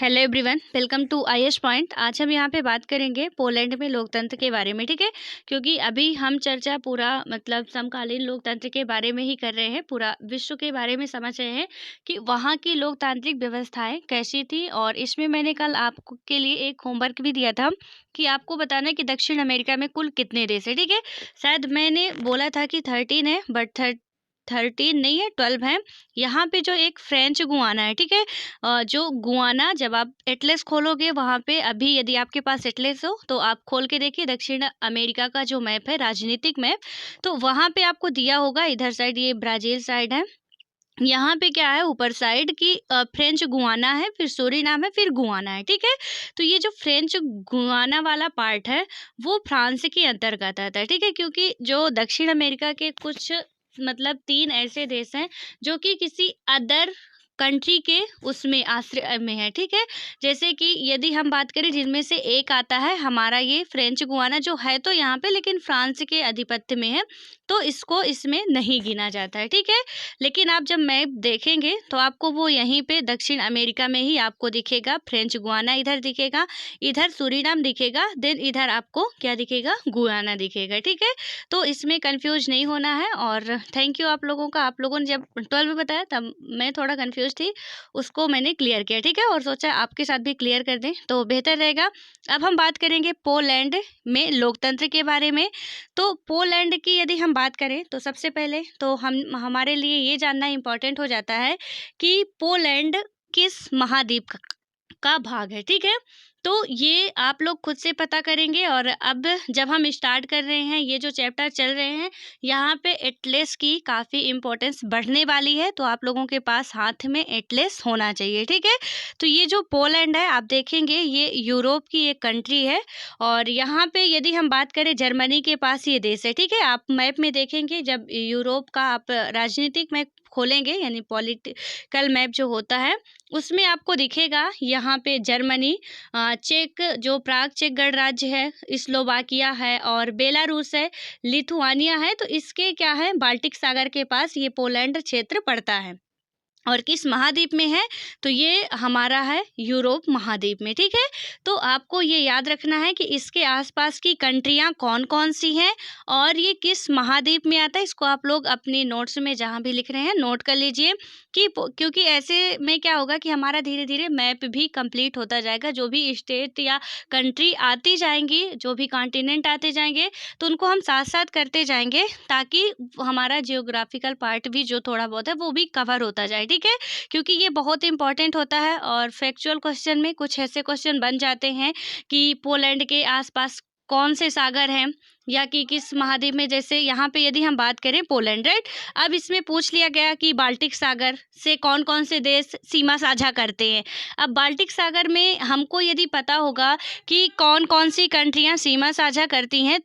Hello everyone, welcome to IAS point. आज हम यहाँ पे बात करेंगे पोलैंड में लोकतंत्र के बारे में, ठीक है। क्योंकि अभी हम चर्चा पूरा मतलब समकालीन लोकतंत्र के बारे में ही कर रहे हैं, पूरा विश्व के बारे में समझ रहे हैं कि वहाँ की लोकतांत्रिक व्यवस्थाएं कैसी थी। और इसमें मैंने कल आपको के लिए एक होमवर्क भी दिया था कि आपको बताना है कि दक्षिण अमेरिका में कुल कितने देश है, ठीक है। शायद मैंने बोला था कि 13 है, बट 13 नहीं है, 12 है। यहाँ पे जो एक फ्रेंच गुआना है, ठीक है। जो गुआना, जब आप एटलस खोलोगे वहाँ पे, अभी यदि आपके पास एटलस हो तो आप खोल के देखिए दक्षिण अमेरिका का जो मैप है, राजनीतिक मैप, तो वहाँ पे आपको दिया होगा। इधर साइड ये ब्राज़ील साइड है, यहाँ पे क्या है ऊपर साइड की फ्रेंच गुआना है, फिर सूरीनाम है, फिर गुआना है, ठीक है। तो ये जो फ्रेंच गुआना वाला पार्ट है वो फ्रांस के अंतर्गत आता है, ठीक है। क्योंकि जो दक्षिण अमेरिका के कुछ मतलब 3 ऐसे देश हैं जो कि किसी अदर कंट्री के उसमें आश्रय में है, ठीक है। जैसे कि यदि हम बात करें जिनमें से एक आता है हमारा ये फ्रेंच गुआना, जो है तो यहाँ पे लेकिन फ्रांस के आधिपत्य में है, तो इसको इसमें नहीं गिना जाता है, ठीक है। लेकिन आप जब मैप देखेंगे तो आपको वो यहीं पे दक्षिण अमेरिका में ही आपको दिखेगा। फ्रेंच गुआना इधर दिखेगा, इधर सूरीनाम दिखेगा, देन इधर आपको क्या दिखेगा, गुआना दिखेगा, ठीक है। तो इसमें कंफ्यूज नहीं होना है। और थैंक यू आप लोगों का, आप लोगों ने जब 12 बताया तब मैं थोड़ा कंफ्यूज थी, उसको मैंने क्लियर किया, ठीक है। और सोचा आपके साथ भी क्लियर कर दें तो बेहतर रहेगा। अब हम बात करेंगे पोलैंड में लोकतंत्र के बारे में। तो पोलैंड की यदि हम बात करें तो सबसे पहले तो हम हमारे लिए ये जानना इम्पोर्टेंट हो जाता है कि पोलैंड किस महाद्वीप का भाग है, ठीक है। तो ये आप लोग खुद से पता करेंगे। और अब जब हम स्टार्ट कर रहे हैं, ये जो चैप्टर चल रहे हैं, यहाँ पे एटलस की काफ़ी इम्पोर्टेंस बढ़ने वाली है, तो आप लोगों के पास हाथ में एटलस होना चाहिए, ठीक है। तो ये जो पोलैंड है आप देखेंगे ये यूरोप की एक कंट्री है। और यहाँ पे यदि हम बात करें जर्मनी के पास ये देश है, ठीक है। आप मैप में देखेंगे, जब यूरोप का आप राजनीतिक मैप खोलेंगे यानी पॉलिटिकल मैप जो होता है, उसमें आपको दिखेगा यहाँ पे जर्मनी, चेक जो प्राग चेक गणराज्य है, स्लोवाकिया है और बेलारूस है, लिथुआनिया है। तो इसके क्या है, बाल्टिक सागर के पास ये पोलैंड क्षेत्र पड़ता है। और किस महाद्वीप में है, तो ये हमारा है यूरोप महाद्वीप में, ठीक है। तो आपको ये याद रखना है कि इसके आसपास की कंट्रियां कौन कौन सी हैं और ये किस महाद्वीप में आता है। इसको आप लोग अपनी नोट्स में जहां भी लिख रहे हैं नोट कर लीजिए कि क्योंकि ऐसे में क्या होगा कि हमारा धीरे धीरे मैप भी कंप्लीट होता जाएगा। जो भी स्टेट या कंट्री आती जाएंगी, जो भी कॉन्टिनेंट आते जाएंगे, तो उनको हम साथ साथ करते जाएंगे ताकि हमारा जियोग्राफिकल पार्ट भी जो थोड़ा बहुत है वो भी कवर होता जाए, ठीक है। क्योंकि ये बहुत इंपॉर्टेंट होता है। और फैक्चुअल क्वेश्चन में कुछ ऐसे क्वेश्चन बन जाते हैं कि पोलैंड के आसपास कौन से सागर हैं या कि किस महाद्वीप में। जैसे यहाँ पे यदि हम बात करें पोलैंड, राइट, अब इसमें पूछ लिया गया कि बाल्टिक सागर से कौन कौन से देश सीमा साझा करते हैं। अब बाल्टिक सागर में हमको यदि पता होगा कि कौन कौन सी कंट्रियाँ सीमा साझा करती हैं,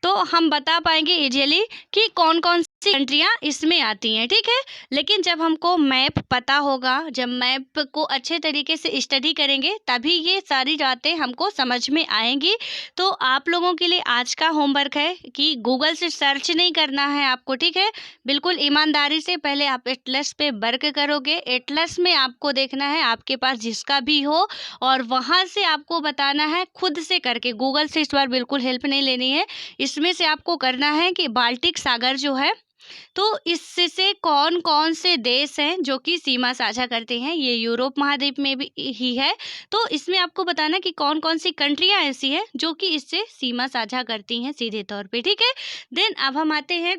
तो हम बता पाएंगे इजीली कि कौन कौन सी कंट्रियां इसमें आती हैं, ठीक है। लेकिन जब हमको मैप पता होगा, जब मैप को अच्छे तरीके से स्टडी करेंगे, तभी ये सारी बातें हमको समझ में आएंगी। तो आप लोगों के लिए आज का होमवर्क है कि गूगल से सर्च नहीं करना है आपको, ठीक है। बिल्कुल ईमानदारी से पहले आप एटलस पे वर्क करोगे। एटलस में आपको देखना है आपके पास जिसका भी हो, और वहाँ से आपको बताना है खुद से करके, गूगल से इस बार बिल्कुल हेल्प नहीं लेनी है। इसमें से आपको करना है कि बाल्टिक सागर जो है, तो इससे कौन कौन से देश हैं जो कि सीमा साझा करते हैं। ये यूरोप महाद्वीप में भी ही है, तो इसमें आपको बताना कि कौन कौन सी कंट्रियां ऐसी हैं जो कि इससे सीमा साझा करती हैं सीधे तौर पे, ठीक है। देन अब हम आते हैं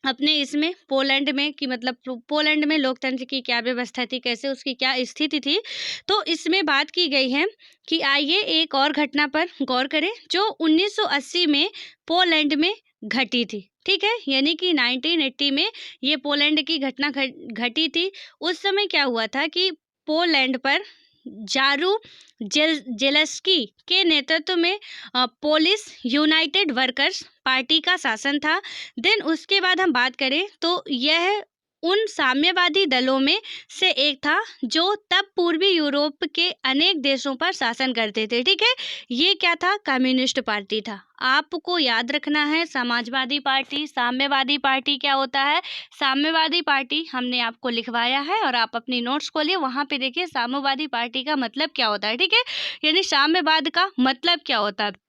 अपने इसमें पोलैंड में कि मतलब पोलैंड में लोकतंत्र की क्या व्यवस्था थी, कैसे उसकी क्या स्थिति थी। तो इसमें बात की गई है कि आइए एक और घटना पर गौर करें जो 1980 में पोलैंड में घटी थी, ठीक है। यानी कि 1980 में ये पोलैंड की घटना घटी थी। उस समय क्या हुआ था कि पोलैंड पर जारू जेलेस्की के नेतृत्व में पोलिश यूनाइटेड वर्कर्स पार्टी का शासन था। देन उसके बाद हम बात करें तो यह उन साम्यवादी दलों में से एक था जो तब पूर्वी यूरोप के अनेक देशों पर शासन करते थे। ठीक है, ये क्या था? कम्युनिस्ट पार्टी था। आपको याद रखना है, समाजवादी पार्टी, साम्यवादी पार्टी क्या होता है? साम्यवादी पार्टी हमने आपको लिखवाया है और आप अपनी नोट्स खोलिए, वहाँ पे देखिए साम्यवादी पार्टी का मतलब क्या होता है। ठीक है, यानी साम्यवाद का मतलब क्या होता है।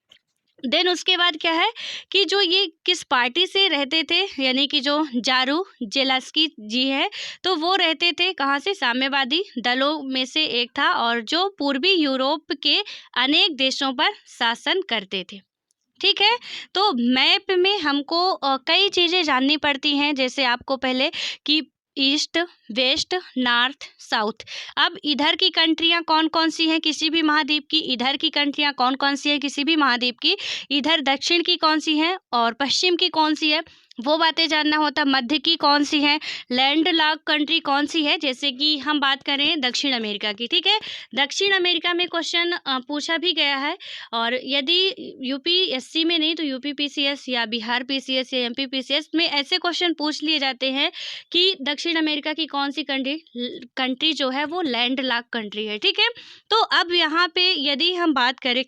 देन उसके बाद क्या है कि जो ये किस पार्टी से रहते थे, यानी कि जो जारू जेलास्की जी है, तो वो रहते थे कहाँ से? साम्यवादी दलों में से एक था और जो पूर्वी यूरोप के अनेक देशों पर शासन करते थे। ठीक है, तो मैप में हमको कई चीज़ें जाननी पड़ती हैं, जैसे आपको पहले कि ईस्ट, वेस्ट, नॉर्थ, साउथ। अब इधर की कंट्रियां कौन कौन सी हैं किसी भी महाद्वीप की, इधर की कंट्रियां कौन कौन सी हैं किसी भी महाद्वीप की, इधर दक्षिण की कौन सी हैं और पश्चिम की कौन सी है, वो बातें जानना होता। मध्य की कौन सी है, लैंड लॉक कंट्री कौन सी है, जैसे कि हम बात करें दक्षिण अमेरिका की। ठीक है, दक्षिण अमेरिका में क्वेश्चन पूछा भी गया है, और यदि यूपीएससी में नहीं तो यूपीपीसीएस या बिहार पीसीएस या एमपी पीसीएस में ऐसे क्वेश्चन पूछ लिए जाते हैं कि दक्षिण अमेरिका की कौन सी कंट्री जो है वो लैंड लॉक कंट्री है। ठीक है, तो अब यहाँ पे यदि हम बात करें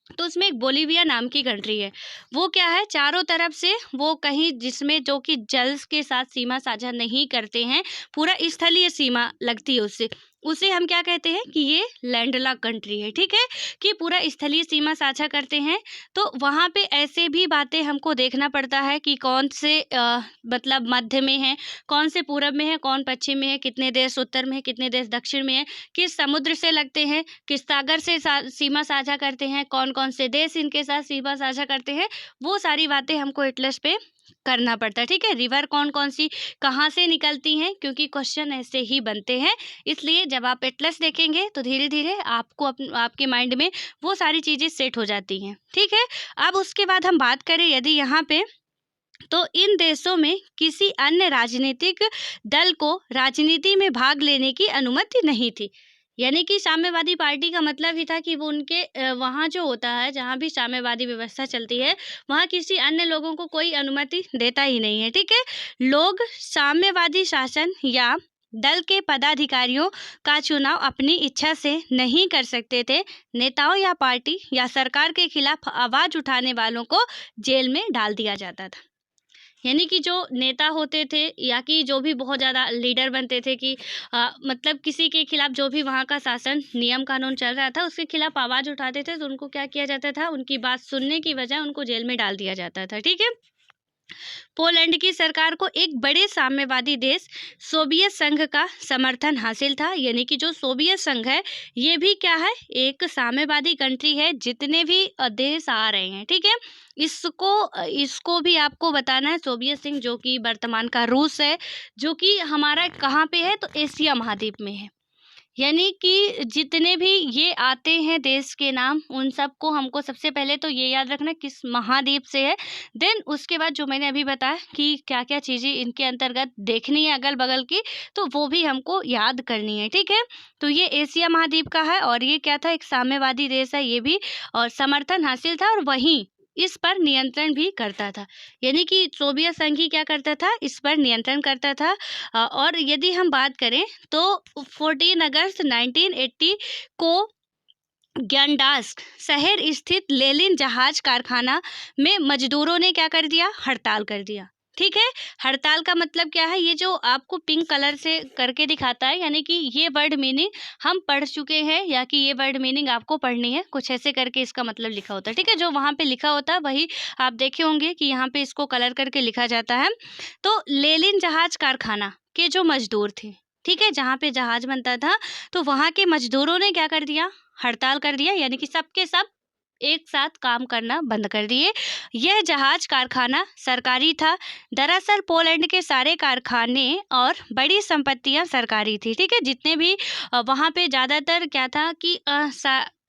तो उसमें एक बोलीविया नाम की कंट्री है। वो क्या है? चारों तरफ से वो कहीं जिसमें जो कि जल के साथ सीमा साझा नहीं करते हैं, पूरा स्थलीय सीमा लगती है उससे, उसे हम क्या कहते हैं कि ये लैंडलॉक कंट्री है। ठीक है, कि पूरा स्थलीय सीमा साझा करते हैं। तो वहाँ पे ऐसे भी बातें हमको देखना पड़ता है कि कौन से मतलब मध्य में है, कौन से पूरब में है, कौन पश्चिम में है, कितने देश उत्तर में है, कितने देश दक्षिण में है, किस समुद्र से लगते हैं, किस सागर से सीमा साझा करते हैं, कौन कौन से देश इनके साथ सीमा साझा करते हैं, वो सारी बातें हमको एटलस पे करना पड़ता है। ठीक है, रिवर कौन कौन सी कहाँ से निकलती हैं, क्योंकि क्वेश्चन ऐसे ही बनते हैं। इसलिए जब आप एटलस देखेंगे तो धीरे धीरे आपको आपके माइंड में वो सारी चीज़ें सेट हो जाती हैं। ठीक है, अब उसके बाद हम बात करें यदि यहाँ पे, तो इन देशों में किसी अन्य राजनीतिक दल को राजनीति में भाग लेने की अनुमति नहीं थी। यानी कि साम्यवादी पार्टी का मतलब ही था कि वो उनके वहाँ जो होता है, जहाँ भी साम्यवादी व्यवस्था चलती है, वहाँ किसी अन्य लोगों को कोई अनुमति देता ही नहीं है। ठीक है, लोग साम्यवादी शासन या दल के पदाधिकारियों का चुनाव अपनी इच्छा से नहीं कर सकते थे। नेताओं या पार्टी या सरकार के खिलाफ आवाज़ उठाने वालों को जेल में डाल दिया जाता था। यानी कि जो नेता होते थे या कि जो भी बहुत ज़्यादा लीडर बनते थे कि मतलब किसी के खिलाफ जो भी वहाँ का शासन नियम कानून चल रहा था उसके खिलाफ आवाज़ उठाते थे, तो उनको क्या किया जाता था? उनकी बात सुनने की बजाय उनको जेल में डाल दिया जाता था। ठीक है, पोलैंड की सरकार को एक बड़े साम्यवादी देश सोवियत संघ का समर्थन हासिल था। यानी कि जो सोवियत संघ है ये भी क्या है? एक साम्यवादी कंट्री है। जितने भी देश आ रहे हैं, ठीक है, इसको भी आपको बताना है। सोवियत संघ जो कि वर्तमान का रूस है, जो कि हमारा कहाँ पे है? तो एशिया महाद्वीप में है। यानी कि जितने भी ये आते हैं देश के नाम, उन सबको हमको सबसे पहले तो ये याद रखना किस महाद्वीप से है। देन उसके बाद जो मैंने अभी बताया कि क्या क्या चीज़ें इनके अंतर्गत देखनी है अगल बगल की, तो वो भी हमको याद करनी है। ठीक है, तो ये एशिया महाद्वीप का है और ये क्या था? एक साम्यवादी देश है ये भी, और समर्थन हासिल था और वहीं इस पर नियंत्रण भी करता था। यानी कि सोवियत संघ ही क्या करता था? इस पर नियंत्रण करता था। और यदि हम बात करें तो 14 अगस्त 1980 को ग्यानडास्क शहर स्थित लेनिन जहाज कारखाना में मजदूरों ने क्या कर दिया? हड़ताल कर दिया। ठीक है, हड़ताल का मतलब क्या है? ये जो आपको पिंक कलर से करके दिखाता है, यानी कि ये वर्ड मीनिंग हम पढ़ चुके हैं या कि ये वर्ड मीनिंग आपको पढ़नी है, कुछ ऐसे करके इसका मतलब लिखा होता है। ठीक है, जो वहाँ पे लिखा होता है वही आप देखे होंगे कि यहाँ पे इसको कलर करके लिखा जाता है। तो लेनिन जहाज कारखाना के जो मजदूर थे, ठीक है, जहाँ पे जहाज बनता था, तो वहाँ के मजदूरों ने क्या कर दिया? हड़ताल कर दिया। यानी कि सबके सब एक साथ काम करना बंद कर दिए। यह जहाज कारखाना सरकारी था। दरअसल पोलैंड के सारे कारखाने और बड़ी संपत्तियां सरकारी थी। ठीक है, जितने भी वहाँ पे ज़्यादातर क्या था कि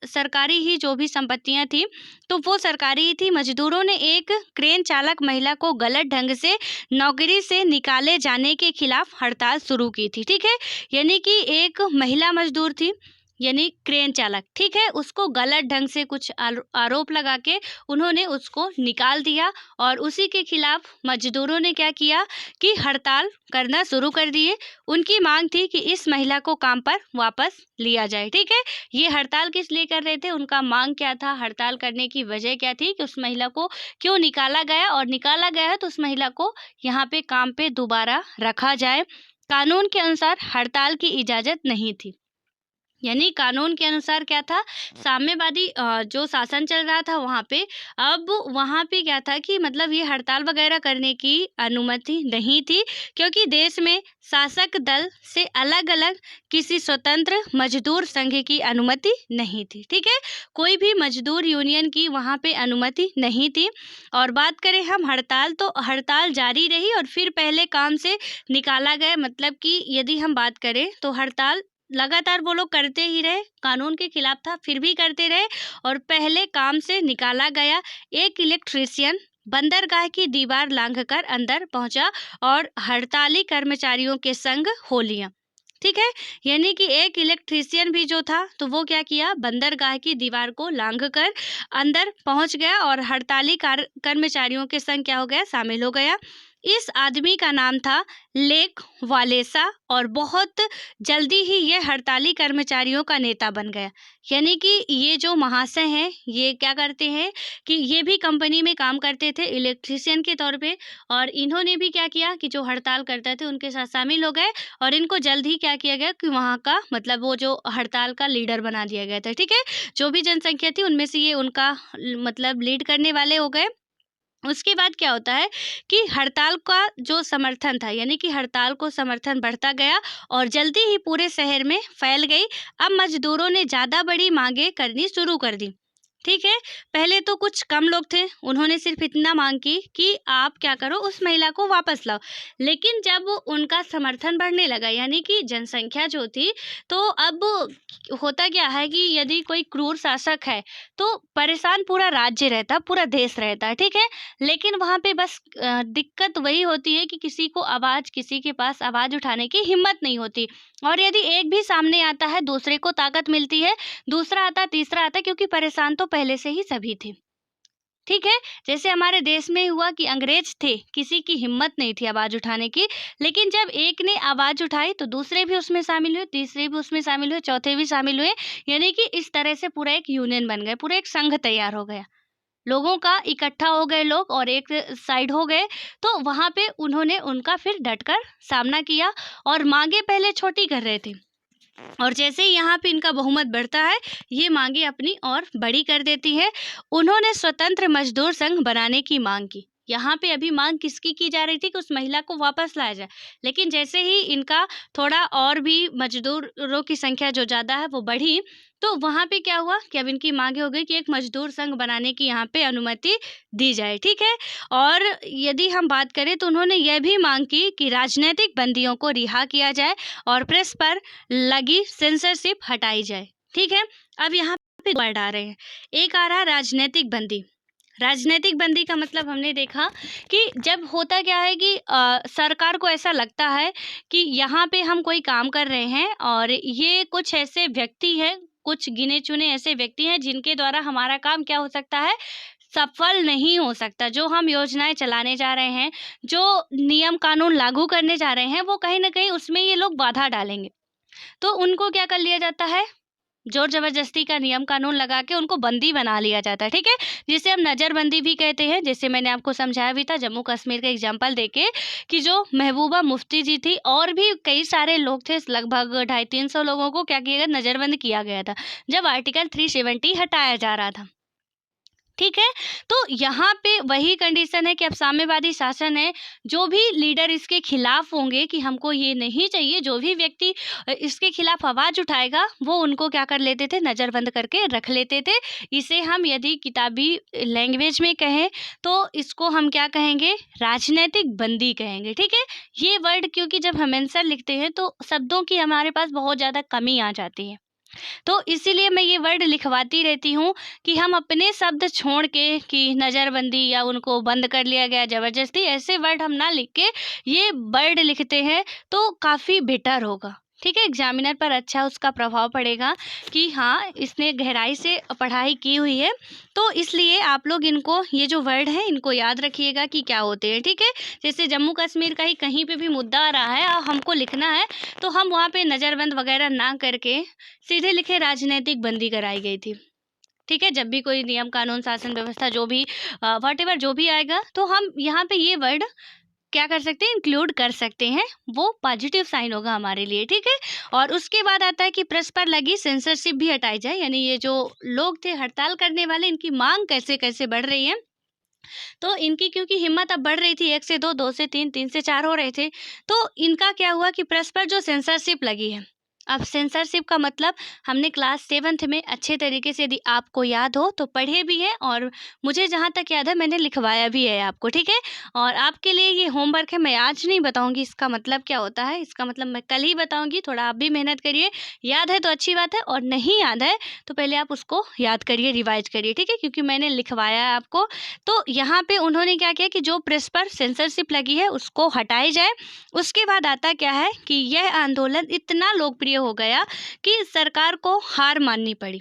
सरकारी ही जो भी संपत्तियां थी तो वो सरकारी ही थी। मजदूरों ने एक क्रेन चालक महिला को गलत ढंग से नौकरी से निकाले जाने के खिलाफ हड़ताल शुरू की थी। ठीक है, यानी कि एक महिला मजदूर थी, यानी क्रेन चालक, ठीक है, उसको गलत ढंग से कुछ आरोप लगा के उन्होंने उसको निकाल दिया और उसी के खिलाफ मजदूरों ने क्या किया कि हड़ताल करना शुरू कर दिए। उनकी मांग थी कि इस महिला को काम पर वापस लिया जाए, ठीक है। ये हड़ताल किस लिए कर रहे थे, उनका मांग क्या था, हड़ताल करने की वजह क्या थी कि उस महिला को क्यों निकाला गया, और निकाला गया है तो उस महिला को यहाँ पे काम पे दोबारा रखा जाए। कानून के अनुसार हड़ताल की इजाज़त नहीं थी, यानी कानून के अनुसार क्या था, साम्यवादी जो शासन चल रहा था वहाँ पे, अब वहाँ पे क्या था कि मतलब ये हड़ताल वगैरह करने की अनुमति नहीं थी, क्योंकि देश में शासक दल से अलग अलग किसी स्वतंत्र मजदूर संघ की अनुमति नहीं थी, ठीक है। कोई भी मजदूर यूनियन की वहाँ पे अनुमति नहीं थी। और बात करें हम हड़ताल, तो हड़ताल जारी रही और फिर पहले काम से निकाला गया। मतलब कि यदि हम बात करें तो हड़ताल लगातार वो लोग करते ही रहे, कानून के खिलाफ था फिर भी करते रहे और पहले काम से निकाला गया। एक इलेक्ट्रीशियन बंदरगाह की दीवार लांघकर अंदर पहुंचा और हड़ताली कर्मचारियों के संग हो लिया, ठीक है। यानी कि एक इलेक्ट्रीशियन भी जो था तो वो क्या किया, बंदरगाह की दीवार को लांघकर अंदर पहुंच गया और हड़ताली कर्मचारियों के संग क्या हो गया, शामिल हो गया। इस आदमी का नाम था लेक वालेसा और बहुत जल्दी ही ये हड़ताली कर्मचारियों का नेता बन गया। यानी कि ये जो महाशय हैं ये क्या करते हैं कि ये भी कंपनी में काम करते थे इलेक्ट्रीशियन के तौर पे, और इन्होंने भी क्या किया कि जो हड़ताल करते थे उनके साथ शामिल हो गए और इनको जल्द ही क्या किया गया कि वहाँ का मतलब वो जो हड़ताल का लीडर बना दिया गया था, ठीक है। जो भी जनसंख्या थी उनमें से ये उनका मतलब लीड करने वाले हो गए। उसके बाद क्या होता है कि हड़ताल का जो समर्थन था, यानी कि हड़ताल को समर्थन बढ़ता गया और जल्दी ही पूरे शहर में फैल गई। अब मजदूरों ने ज़्यादा बड़ी मांगे करनी शुरू कर दी, ठीक है। पहले तो कुछ कम लोग थे, उन्होंने सिर्फ इतना मांग की कि आप क्या करो, उस महिला को वापस लाओ। लेकिन जब उनका समर्थन बढ़ने लगा, यानी कि जनसंख्या जो थी, तो अब होता क्या है कि यदि कोई क्रूर शासक है तो परेशान पूरा राज्य रहता, पूरा देश रहता है, ठीक है। लेकिन वहाँ पे बस दिक्कत वही होती है कि किसी के पास आवाज़ उठाने की हिम्मत नहीं होती, और यदि एक भी सामने आता है दूसरे को ताकत मिलती है, दूसरा आता, तीसरा आता, क्योंकि परेशान तो पहले से ही सभी थे, ठीक है। जैसे हमारे देश में हुआ कि अंग्रेज थे, किसी की हिम्मत नहीं थी आवाज़ उठाने की, लेकिन जब एक ने आवाज़ उठाई तो दूसरे भी उसमें शामिल हुए, तीसरे भी उसमें शामिल हुए, चौथे भी शामिल हुए। यानी कि इस तरह से पूरा एक यूनियन बन गया, पूरा एक संघ तैयार हो गया। लोगों का इकट्ठा हो गए लोग और एक साइड हो गए, तो वहाँ पे उन्होंने उनका फिर डटकर सामना किया और मांगे पहले छोटी कर रहे थे, और जैसे ही यहाँ पे इनका बहुमत बढ़ता है ये मांगे अपनी और बड़ी कर देती है। उन्होंने स्वतंत्र मजदूर संघ बनाने की मांग की। यहाँ पे अभी मांग किसकी की जा रही थी कि उस महिला को वापस लाया जाए, लेकिन जैसे ही इनका थोड़ा और भी मजदूरों की संख्या जो ज़्यादा है वो बढ़ी, तो वहाँ पे क्या हुआ कि अब इनकी मांगे हो गई कि एक मजदूर संघ बनाने की यहाँ पे अनुमति दी जाए, ठीक है। और यदि हम बात करें तो उन्होंने यह भी मांग की कि राजनीतिक बंदियों को रिहा किया जाए और प्रेस पर लगी सेंसरशिप हटाई जाए, ठीक है। अब यहाँ पे 2 वर्ड आ रहे हैं। एक आ रहा है राजनीतिक बंदी। राजनीतिक बंदी का मतलब हमने देखा कि जब होता क्या है कि सरकार को ऐसा लगता है कि यहाँ पे हम कोई काम कर रहे हैं और ये कुछ ऐसे व्यक्ति हैं, कुछ गिने चुने ऐसे व्यक्ति हैं जिनके द्वारा हमारा काम क्या हो सकता है, सफल नहीं हो सकता। जो हम योजनाएं चलाने जा रहे हैं, जो नियम कानून लागू करने जा रहे हैं, वो कहीं ना कहीं उसमें ये लोग बाधा डालेंगे, तो उनको क्या कर लिया जाता है, जोर ज़बरदस्ती का नियम कानून लगा के उनको बंदी बना लिया जाता है, ठीक है। जिसे हम नज़रबंदी भी कहते हैं। जैसे मैंने आपको समझाया भी था जम्मू कश्मीर का एग्जांपल देके कि जो महबूबा मुफ्ती जी थी और भी कई सारे लोग थे, लगभग 250-300 लोगों को क्या किया गया, नज़रबंद किया गया था जब आर्टिकल 370 हटाया जा रहा था, ठीक है। तो यहाँ पे वही कंडीशन है कि अब साम्यवादी शासन है, जो भी लीडर इसके खिलाफ होंगे कि हमको ये नहीं चाहिए, जो भी व्यक्ति इसके खिलाफ आवाज़ उठाएगा वो उनको क्या कर लेते थे, नज़रबंद करके रख लेते थे। इसे हम यदि किताबी लैंग्वेज में कहें तो इसको हम क्या कहेंगे, राजनीतिक बंदी कहेंगे, ठीक है। ये वर्ड क्योंकि जब हम आंसर लिखते हैं तो शब्दों की हमारे पास बहुत ज़्यादा कमी आ जाती है, तो इसीलिए मैं ये वर्ड लिखवाती रहती हूँ कि हम अपने शब्द छोड़ के कि नज़रबंदी या उनको बंद कर लिया गया ज़बरदस्ती, ऐसे वर्ड हम ना लिख के ये वर्ड लिखते हैं तो काफ़ी बेटर होगा। ठीक है, एग्जामिनर पर अच्छा उसका प्रभाव पड़ेगा कि हाँ, इसने गहराई से पढ़ाई की हुई है। तो इसलिए आप लोग इनको, ये जो वर्ड हैं इनको याद रखिएगा कि क्या होते हैं, ठीक है। जैसे जम्मू कश्मीर का ही कहीं पे भी मुद्दा आ रहा है और हमको लिखना है, तो हम वहाँ पे नज़रबंद वगैरह ना करके सीधे लिखे राजनीतिक बंदी कराई गई थी। ठीक है, जब भी कोई नियम कानून शासन व्यवस्था जो भी व्हाटएवर जो भी आएगा, तो हम यहाँ पे ये वर्ड क्या कर सकते हैं, इंक्लूड कर सकते हैं, वो पॉजिटिव साइन होगा हमारे लिए, ठीक है। और उसके बाद आता है कि प्रेस पर लगी सेंसरशिप भी हटाई जाए, यानी ये जो लोग थे हड़ताल करने वाले, इनकी मांग कैसे कैसे बढ़ रही है। तो इनकी क्योंकि हिम्मत अब बढ़ रही थी, 1 से 2, 2 से 3, 3 से 4 हो रहे थे, तो इनका क्या हुआ कि प्रेस पर जो सेंसरशिप लगी है। अब सेंसरशिप का मतलब हमने क्लास 7th में अच्छे तरीके से, यदि आपको याद हो तो पढ़े भी हैं, और मुझे जहाँ तक याद है मैंने लिखवाया भी है आपको, ठीक है। और आपके लिए ये होमवर्क है, मैं आज नहीं बताऊंगी इसका मतलब क्या होता है, इसका मतलब मैं कल ही बताऊंगी। थोड़ा आप भी मेहनत करिए, याद है तो अच्छी बात है, और नहीं याद है तो पहले आप उसको याद करिए, रिवाइज करिए, ठीक है, क्योंकि मैंने लिखवाया है आपको। तो यहाँ पे उन्होंने क्या किया कि जो प्रेस पर सेंसरशिप लगी है उसको हटाई जाए। उसके बाद आता क्या है कि यह आंदोलन इतना लोकप्रिय हो गया कि सरकार को हार माननी पड़ी।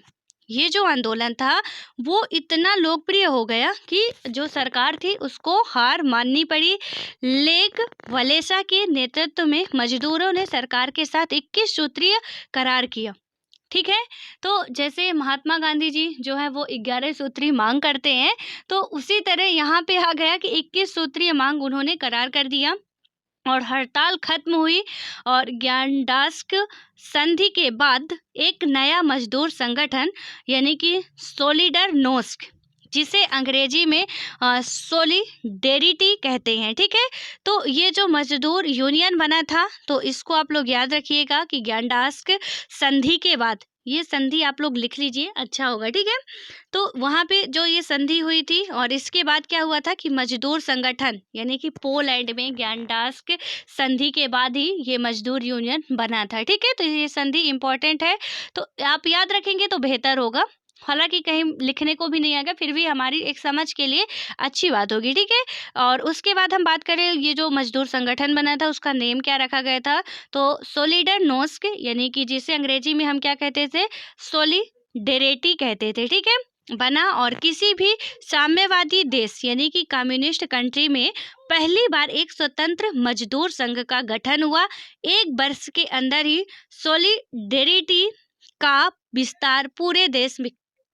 ये जो आंदोलन था वो इतना लोकप्रिय हो गया कि जो सरकार थी उसको हार माननी पड़ी। लेक वलेसा के नेतृत्व में मजदूरों ने सरकार के साथ 21 सूत्रीय करार किया, ठीक है। तो जैसे महात्मा गांधी जी जो है वो 11 सूत्री मांग करते हैं, तो उसी तरह यहाँ पे आ गया कि 21 सूत्रीय मांग उन्होंने करार कर दिया और हड़ताल खत्म हुई। और ज्ञानडास्क संधि के बाद एक नया मजदूर संगठन यानी कि सोलिडरनोस्क, जिसे अंग्रेजी में सोलिडेरिटी कहते हैं, ठीक है। तो ये जो मजदूर यूनियन बना था, तो इसको आप लोग याद रखिएगा कि ज्ञानडास्क संधि के बाद, ये संधि आप लोग लिख लीजिए, अच्छा होगा, ठीक है। तो वहाँ पे जो ये संधि हुई थी, और इसके बाद क्या हुआ था कि मजदूर संगठन यानी कि पोलैंड में ज्ञानडास्क संधि के बाद ही ये मजदूर यूनियन बना था, ठीक है। तो ये संधि इम्पोर्टेंट है, तो आप याद रखेंगे तो बेहतर होगा। हालांकि कहीं लिखने को भी नहीं आएगा, फिर भी हमारी एक समझ के लिए अच्छी बात होगी, ठीक है। और उसके बाद हम बात करें, ये जो मजदूर संगठन बना था उसका नेम क्या रखा गया था, तो सोलिडरनोस्क, यानी कि जिसे अंग्रेजी में हम क्या कहते थे, सोलिडेरिटी कहते थे, ठीक है, बना। और किसी भी साम्यवादी देश यानी कि कम्युनिस्ट कंट्री में पहली बार एक स्वतंत्र मजदूर संघ का गठन हुआ। 1 वर्ष के अंदर ही सोलिडेरिटी का विस्तार पूरे देश में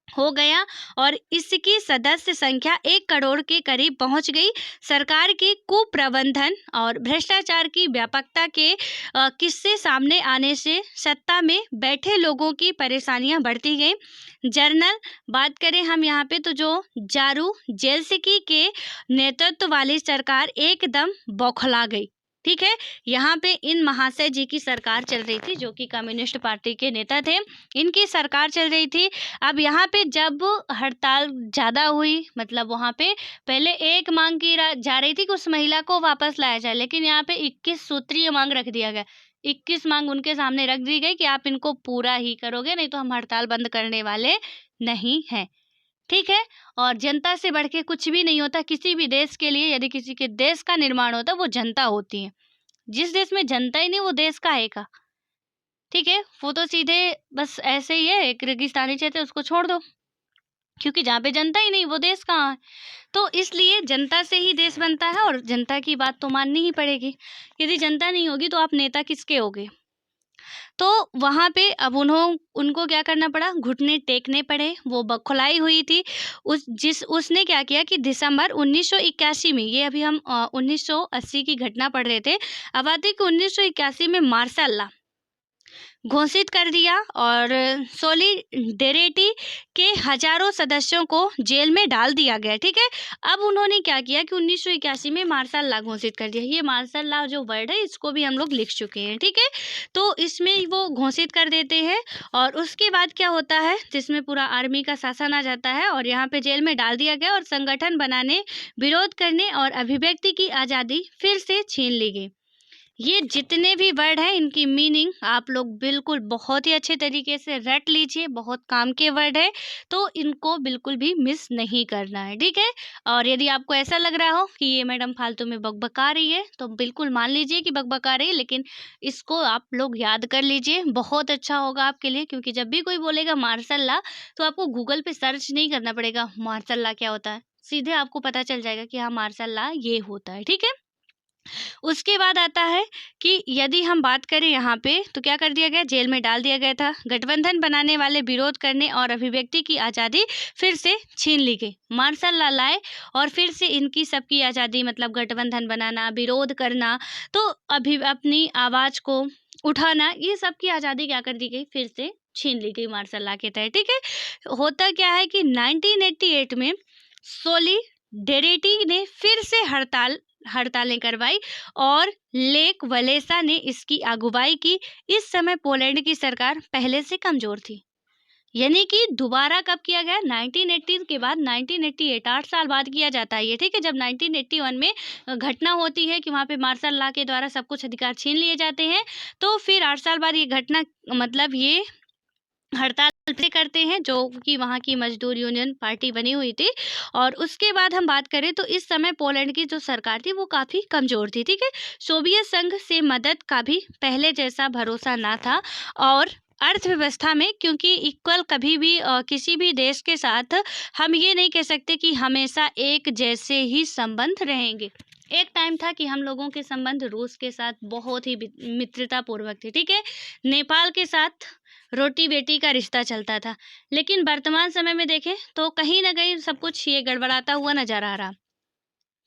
हो गया और इसकी सदस्य संख्या 1 करोड़ के करीब पहुंच गई। सरकार की कुप्रबंधन और भ्रष्टाचार की व्यापकता के किस्से सामने आने से सत्ता में बैठे लोगों की परेशानियां बढ़ती गईं। जर्नल बात करें हम यहाँ पे, तो जो जारू जेल्सिकी के नेतृत्व वाली सरकार एकदम बौखला गई, ठीक है। यहाँ पे इन महाशय जी की सरकार चल रही थी, जो कि कम्युनिस्ट पार्टी के नेता थे, इनकी सरकार चल रही थी। अब यहाँ पे जब हड़ताल ज़्यादा हुई, मतलब वहाँ पे पहले एक मांग की जा रही थी कि उस महिला को वापस लाया जाए, लेकिन यहाँ पे 21 सूत्रीय मांग रख दिया गया। 21 मांग उनके सामने रख दी गई कि आप इनको पूरा ही करोगे, नहीं तो हम हड़ताल बंद करने वाले नहीं हैं, ठीक है। और जनता से बढ़ के कुछ भी नहीं होता किसी भी देश के लिए। यदि किसी के देश का निर्माण होता है वो जनता होती है। जिस देश में जनता ही नहीं वो देश का है का, ठीक है। वो तो सीधे बस ऐसे ही है, एक रेगिस्तानी क्षेत्र है उसको छोड़ दो, क्योंकि जहाँ पे जनता ही नहीं वो देश कहाँ है। तो इसलिए जनता से ही देश बनता है और जनता की बात तो माननी ही पड़ेगी। यदि जनता नहीं होगी तो आप नेता किसके होगे। तो वहाँ पे अब उनको क्या करना पड़ा, घुटने टेकने पड़े, वो बौखलाई हुई थी। उसने क्या किया कि दिसंबर 1981 में, ये अभी हम 1980 की घटना पढ़ रहे थे, अब आते कि 1981 में मार्शल लॉ घोषित कर दिया और सोलिडेरिटी के हजारों सदस्यों को जेल में डाल दिया गया, ठीक है। अब उन्होंने क्या किया कि 1981 में मार्शल लॉ घोषित कर दिया। ये मार्शल लॉ जो वर्ड है इसको भी हम लोग लिख चुके हैं, ठीक है। तो इसमें वो घोषित कर देते हैं और उसके बाद क्या होता है, जिसमें पूरा आर्मी का शासन आ जाता है और यहाँ पे जेल में डाल दिया गया और संगठन बनाने, विरोध करने और अभिव्यक्ति की आज़ादी फिर से छीन ली गई। ये जितने भी वर्ड हैं इनकी मीनिंग आप लोग बिल्कुल बहुत ही अच्छे तरीके से रट लीजिए, बहुत काम के वर्ड है, तो इनको बिल्कुल भी मिस नहीं करना है, ठीक है? और यदि आपको ऐसा लग रहा हो कि ये मैडम फालतू में बकबका रही है, तो बिल्कुल मान लीजिए कि बकबका रही है, लेकिन इसको आप लोग याद कर लीजिए, बहुत अच्छा होगा आपके लिए, क्योंकि जब भी कोई बोलेगा मार्शल लॉ, तो आपको गूगल पे सर्च नहीं करना पड़ेगा, मार्शल लॉ क्या होता है? सीधे आपको पता चल जाएगा कि हाँ, मार्शल लॉ ये होता है, ठीक है? उसके बाद आता है कि यदि हम बात करें यहाँ पे तो क्या कर दिया गया, जेल में डाल दिया गया था। गठबंधन बनाने वाले विरोध करने और अभिव्यक्ति की आज़ादी फिर से छीन ली गई। मार्शल लॉ लाए और फिर से इनकी सबकी आज़ादी, मतलब गठबंधन बनाना, विरोध करना, तो अभी अपनी आवाज़ को उठाना, ये सब की आज़ादी क्या कर दी गई, फिर से छीन ली गई मार्शल लॉ के तहत, ठीक है? होता क्या है कि 1988 में सोलिडेरिटी ने फिर से हड़तालें करवाई और लेक वलेसा ने इसकी अगुवाई की। इस समय पोलैंड की सरकार पहले से कमजोर थी। यानी कि दोबारा कब किया गया, 1980 के बाद 1988, 8 साल बाद किया जाता है ये, ठीक है? जब 1981 में घटना होती है कि वहाँ पे मार्शल लॉ के द्वारा सब कुछ अधिकार छीन लिए जाते हैं, तो फिर 8 साल बाद ये घटना, मतलब ये हड़ताल पे करते हैं, जो कि वहाँ की मजदूर यूनियन पार्टी बनी हुई थी। और उसके बाद हम बात करें तो इस समय पोलैंड की जो सरकार थी वो काफ़ी कमज़ोर थी, ठीक है? सोवियत संघ से मदद का भी पहले जैसा भरोसा ना था। और अर्थव्यवस्था में, क्योंकि इक्वल कभी भी किसी भी देश के साथ हम ये नहीं कह सकते कि हमेशा एक जैसे ही संबंध रहेंगे। एक टाइम था कि हम लोगों के संबंध रूस के साथ बहुत ही मित्रतापूर्वक थे, ठीक है? नेपाल के साथ रोटी बेटी का रिश्ता चलता था। लेकिन वर्तमान समय में देखें तो कहीं न कहीं सब कुछ ये गड़बड़ाता हुआ नज़र आ रहा।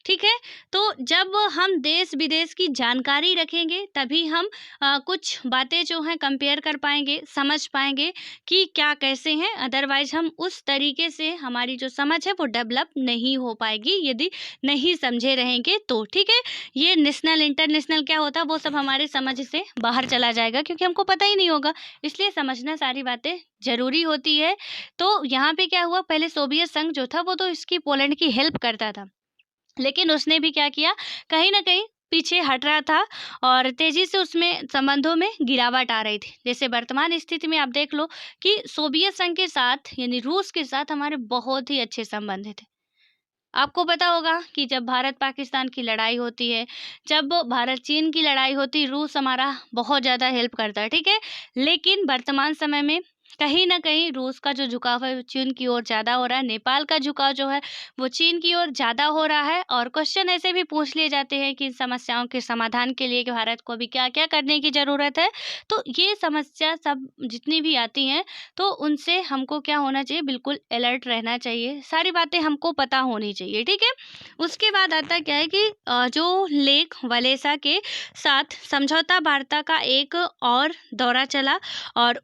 ठीक है? तो जब हम देश-विदेश की जानकारी रखेंगे तभी हम कुछ बातें जो हैं कंपेयर कर पाएँगे, समझ पाएँगे कि क्या कैसे हैं, अदरवाइज़ हम उस तरीके से हमारी जो समझ है वो डेवलप नहीं हो पाएगी यदि नहीं समझे रहेंगे तो, ठीक है? ये नेशनल, इंटरनेशनल क्या होता है वो सब हमारे समझ से बाहर चला जाएगा क्योंकि हमको पता ही नहीं होगा, इसलिए समझना सारी बातें ज़रूरी होती है। तो यहाँ पे क्या हुआ, पहले सोवियत संघ जो था वो तो इसकी पोलैंड की हेल्प करता था। लेकिन उसने भी क्या किया, कहीं न कहीं पीछे हट रहा था और तेज़ी से उसमें संबंधों में गिरावट आ रही थी। जैसे वर्तमान स्थिति में आप देख लो कि सोवियत संघ के साथ यानी रूस के साथ हमारे बहुत ही अच्छे संबंध थे। आपको पता होगा कि जब भारत-पाकिस्तान की लड़ाई होती है, जब भारत-चीन की लड़ाई होती है, रूस हमारा बहुत ज़्यादा हेल्प करता है, ठीक है? लेकिन वर्तमान समय में कहीं न कहीं रूस का जो झुकाव है वो चीन की ओर ज़्यादा हो रहा है, नेपाल का झुकाव जो है वो चीन की ओर ज़्यादा हो रहा है। और क्वेश्चन ऐसे भी पूछ लिए जाते हैं कि इन समस्याओं के समाधान के लिए कि भारत को अभी क्या-क्या करने की ज़रूरत है। तो ये समस्या सब जितनी भी आती हैं तो उनसे हमको क्या होना चाहिए, बिल्कुल अलर्ट रहना चाहिए, सारी बातें हमको पता होनी चाहिए, ठीक है? उसके बाद आता क्या है कि जो लेक वलेसा के साथ समझौता वार्ता का एक और दौरा चला और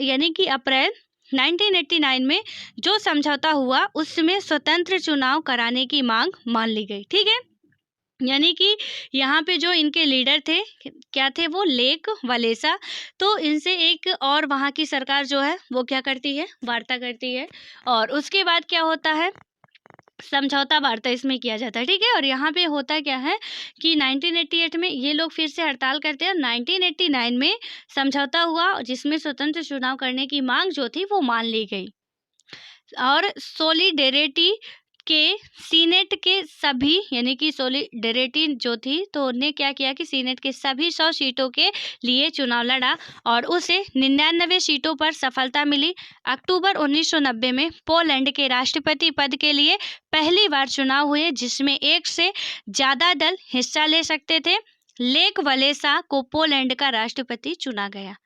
यानी कि अप्रैल 1989 में जो समझौता हुआ उसमें स्वतंत्र चुनाव कराने की मांग मान ली गई, ठीक है? यानी कि यहाँ पे जो इनके लीडर थे, क्या थे वो, लेक वलेसा। तो इनसे एक और वहाँ की सरकार जो है वो क्या करती है, वार्ता करती है। और उसके बाद क्या होता है, समझौता वार्ता इसमें किया जाता है, ठीक है? और यहाँ पे होता क्या है कि 1988 में ये लोग फिर से हड़ताल करते हैं और 1989 में समझौता हुआ जिसमें स्वतंत्र चुनाव करने की मांग जो थी वो मान ली गई। और सोलिडेरिटी के सीनेट के सभी, यानी कि सोलिडेरिटी जो थी तो उन्हें क्या किया कि सीनेट के सभी 100 सीटों के लिए चुनाव लड़ा और उसे 99 सीटों पर सफलता मिली। अक्टूबर 1990 में पोलैंड के राष्ट्रपति पद के लिए पहली बार चुनाव हुए जिसमें एक से ज़्यादा दल हिस्सा ले सकते थे। लेक वलेसा को पोलैंड का राष्ट्रपति चुना गया।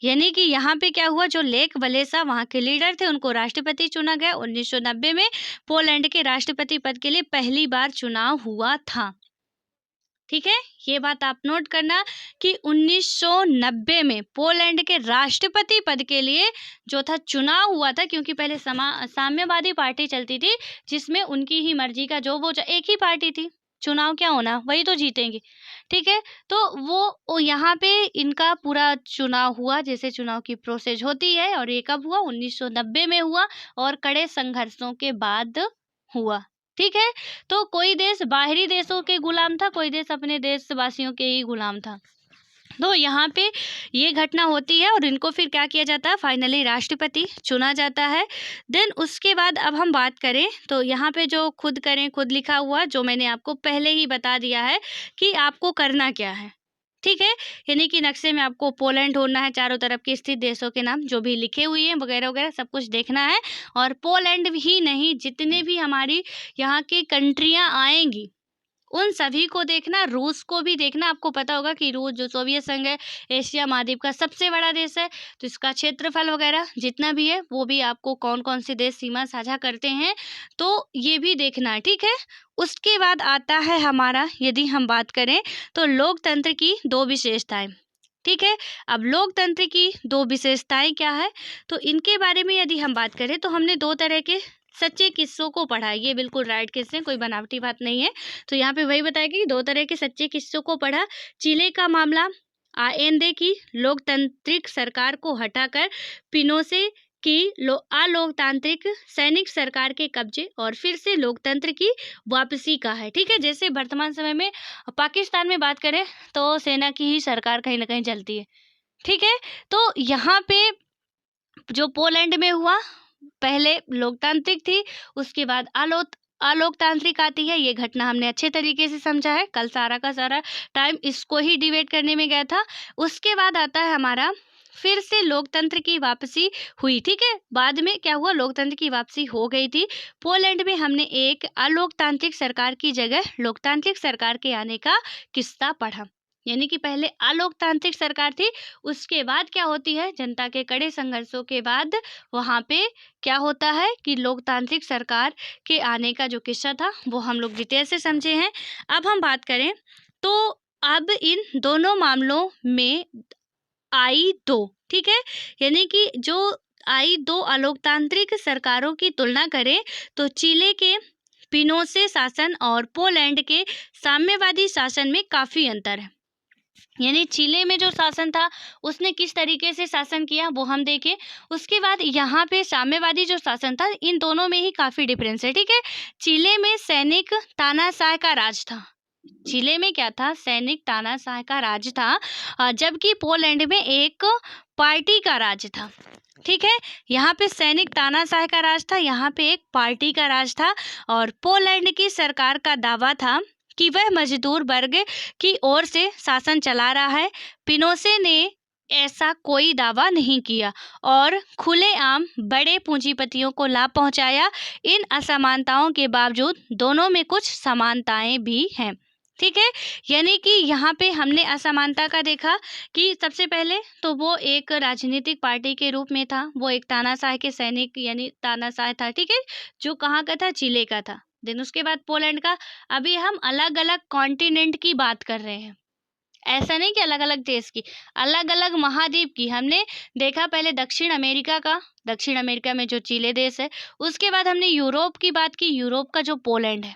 यानी कि यहाँ पे क्या हुआ, जो लेक वलेसा वहाँ के लीडर थे उनको राष्ट्रपति चुना गया। 1990 में पोलैंड के राष्ट्रपति पद के लिए पहली बार चुनाव हुआ था, ठीक है? ये बात आप नोट करना कि 1990 में पोलैंड के राष्ट्रपति पद के लिए जो था चुनाव हुआ था, क्योंकि पहले साम्यवादी पार्टी चलती थी जिसमें उनकी ही मर्जी का जो वो एक ही पार्टी थी, चुनाव क्या होना, वही तो जीतेंगे, ठीक है? तो वो यहाँ पे इनका पूरा चुनाव हुआ, जैसे चुनाव की प्रोसेस होती है। और ये कब हुआ, 1990 में हुआ और कड़े संघर्षों के बाद हुआ, ठीक है? तो कोई देश बाहरी देशों के गुलाम था, कोई देश अपने देशवासियों के ही गुलाम था। तो यहाँ पे ये घटना होती है और इनको फिर क्या किया जाता है, फाइनली राष्ट्रपति चुना जाता है। देन उसके बाद अब हम बात करें तो यहाँ पे जो खुद करें खुद लिखा हुआ, जो मैंने आपको पहले ही बता दिया है कि आपको करना क्या है, ठीक है। यानी कि नक्शे में आपको पोलैंड ढूंढना है, चारों तरफ के स्थित देशों के नाम जो भी लिखे हुए हैं वगैरह वगैरह सब कुछ देखना है। और पोलैंड ही नहीं, जितने भी हमारी यहाँ की कंट्रियाँ आएंगी उन सभी को देखना, रूस को भी देखना। आपको पता होगा कि रूस जो सोवियत संघ है, एशिया महाद्वीप का सबसे बड़ा देश है, तो इसका क्षेत्रफल वगैरह जितना भी है वो भी आपको कौन कौन से देश सीमा साझा करते हैं तो ये भी देखना है, ठीक है। उसके बाद आता है हमारा, यदि हम बात करें तो लोकतंत्र की दो विशेषताएं, ठीक है। अब लोकतंत्र की दो विशेषताएं क्या है, तो इनके बारे में यदि हम बात करें तो हमने दो तरह के सच्चे किस्सों को पढ़ा है, ये बिल्कुल राइट किस्से, कोई बनावटी बात नहीं है। तो यहाँ पे वही बताया कि दो तरह के सच्चे किस्सों को पढ़ा। चिले का मामला, आएंदे की लोकतांत्रिक सरकार को हटाकर पिनोसे की अलोकतांत्रिक सैनिक सरकार के कब्जे और फिर से लोकतंत्र की वापसी का है, ठीक है। जैसे वर्तमान समय में पाकिस्तान में बात करें तो सेना की ही सरकार कहीं ना कहीं चलती है, ठीक है। तो यहाँ पे जो पोलैंड में हुआ, पहले लोकतांत्रिक थी, उसके बाद अलोकतांत्रिक आती है। ये घटना हमने अच्छे तरीके से समझा है, कल सारा का सारा टाइम इसको ही डिबेट करने में गया था। उसके बाद आता है हमारा फिर से लोकतंत्र की वापसी हुई, ठीक है। बाद में क्या हुआ, लोकतंत्र की वापसी हो गई थी। पोलैंड में हमने एक अलोकतांत्रिक सरकार की जगह लोकतांत्रिक सरकार के आने का किस्सा पढ़ा। यानी कि पहले अलोकतांत्रिक सरकार थी, उसके बाद क्या होती है, जनता के कड़े संघर्षों के बाद वहाँ पे क्या होता है कि लोकतांत्रिक सरकार के आने का जो किस्सा था वो हम लोग डिटेल से समझे हैं। अब हम बात करें तो अब इन दोनों मामलों में आई दो, ठीक है। यानी कि जो आई दो अलोकतांत्रिक सरकारों की तुलना करें तो चिले के पिनोसे शासन और पोलैंड के साम्यवादी शासन में काफ़ी अंतर है। यानी चिले में जो शासन था उसने किस तरीके से शासन किया वो हम देखें। उसके बाद यहाँ पे साम्यवादी जो शासन था, इन दोनों में ही काफ़ी डिफरेंस है, ठीक है। चिले में सैनिक तानाशाह का राज था, चिले में क्या था, सैनिक तानाशाह का राज था, जबकि पोलैंड में एक पार्टी का राज था, ठीक है। यहाँ पे सैनिक तानाशाह का राज था, यहाँ पे एक पार्टी का राज था। और पोलैंड की सरकार का दावा था कि वह मजदूर वर्ग की ओर से शासन चला रहा है। पिनोसे ने ऐसा कोई दावा नहीं किया और खुलेआम बड़े पूंजीपतियों को लाभ पहुंचाया। इन असमानताओं के बावजूद दोनों में कुछ समानताएं भी हैं, ठीक है। यानी कि यहाँ पे हमने असमानता का देखा कि सबसे पहले तो वो एक राजनीतिक पार्टी के रूप में था, वो एक तानाशाह के सैनिक यानी तानाशाह था, ठीक है, जो कहाँ का था, चिले का था। देन उसके बाद पोलैंड का। अभी हम अलग अलग कॉन्टिनेंट की बात कर रहे हैं, ऐसा नहीं कि अलग अलग देश की, अलग अलग महाद्वीप की। हमने देखा पहले दक्षिण अमेरिका का, दक्षिण अमेरिका में जो चिले देश है। उसके बाद हमने यूरोप की बात की, यूरोप का जो पोलैंड है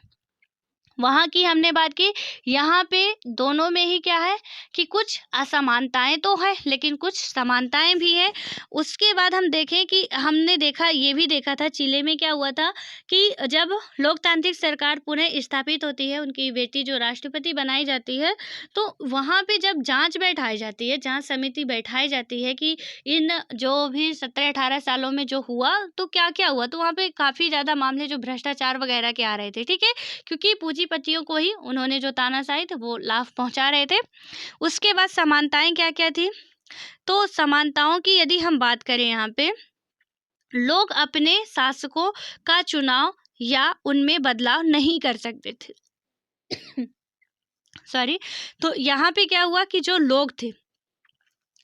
वहाँ की हमने बात की। यहाँ पे दोनों में ही क्या है कि कुछ असमानताएं तो है लेकिन कुछ समानताएं भी है। उसके बाद हम देखें कि हमने देखा, ये भी देखा था चिले में क्या हुआ था कि जब लोकतांत्रिक सरकार पुनः स्थापित होती है, उनकी बेटी जो राष्ट्रपति बनाई जाती है, तो वहाँ पे जब जांच बैठाई जाती है, जांच समिति बैठाई जाती है कि इन जो भी 17-18 सालों में जो हुआ तो क्या क्या हुआ, तो वहाँ पे काफ़ी ज़्यादा मामले जो भ्रष्टाचार वगैरह के आ रहे थे, ठीक है, क्योंकि पूंजीपतियों को ही उन्होंने जो तानाशाही थे वो लाभ पहुंचा रहे थे। उसके बाद समानताएं क्या क्या थी, तो समानताओं की यदि हम बात करें, यहाँ पे लोग अपने शासकों का चुनाव या उनमें बदलाव नहीं कर सकते थे सॉरी। तो यहाँ पे क्या हुआ कि जो लोग थे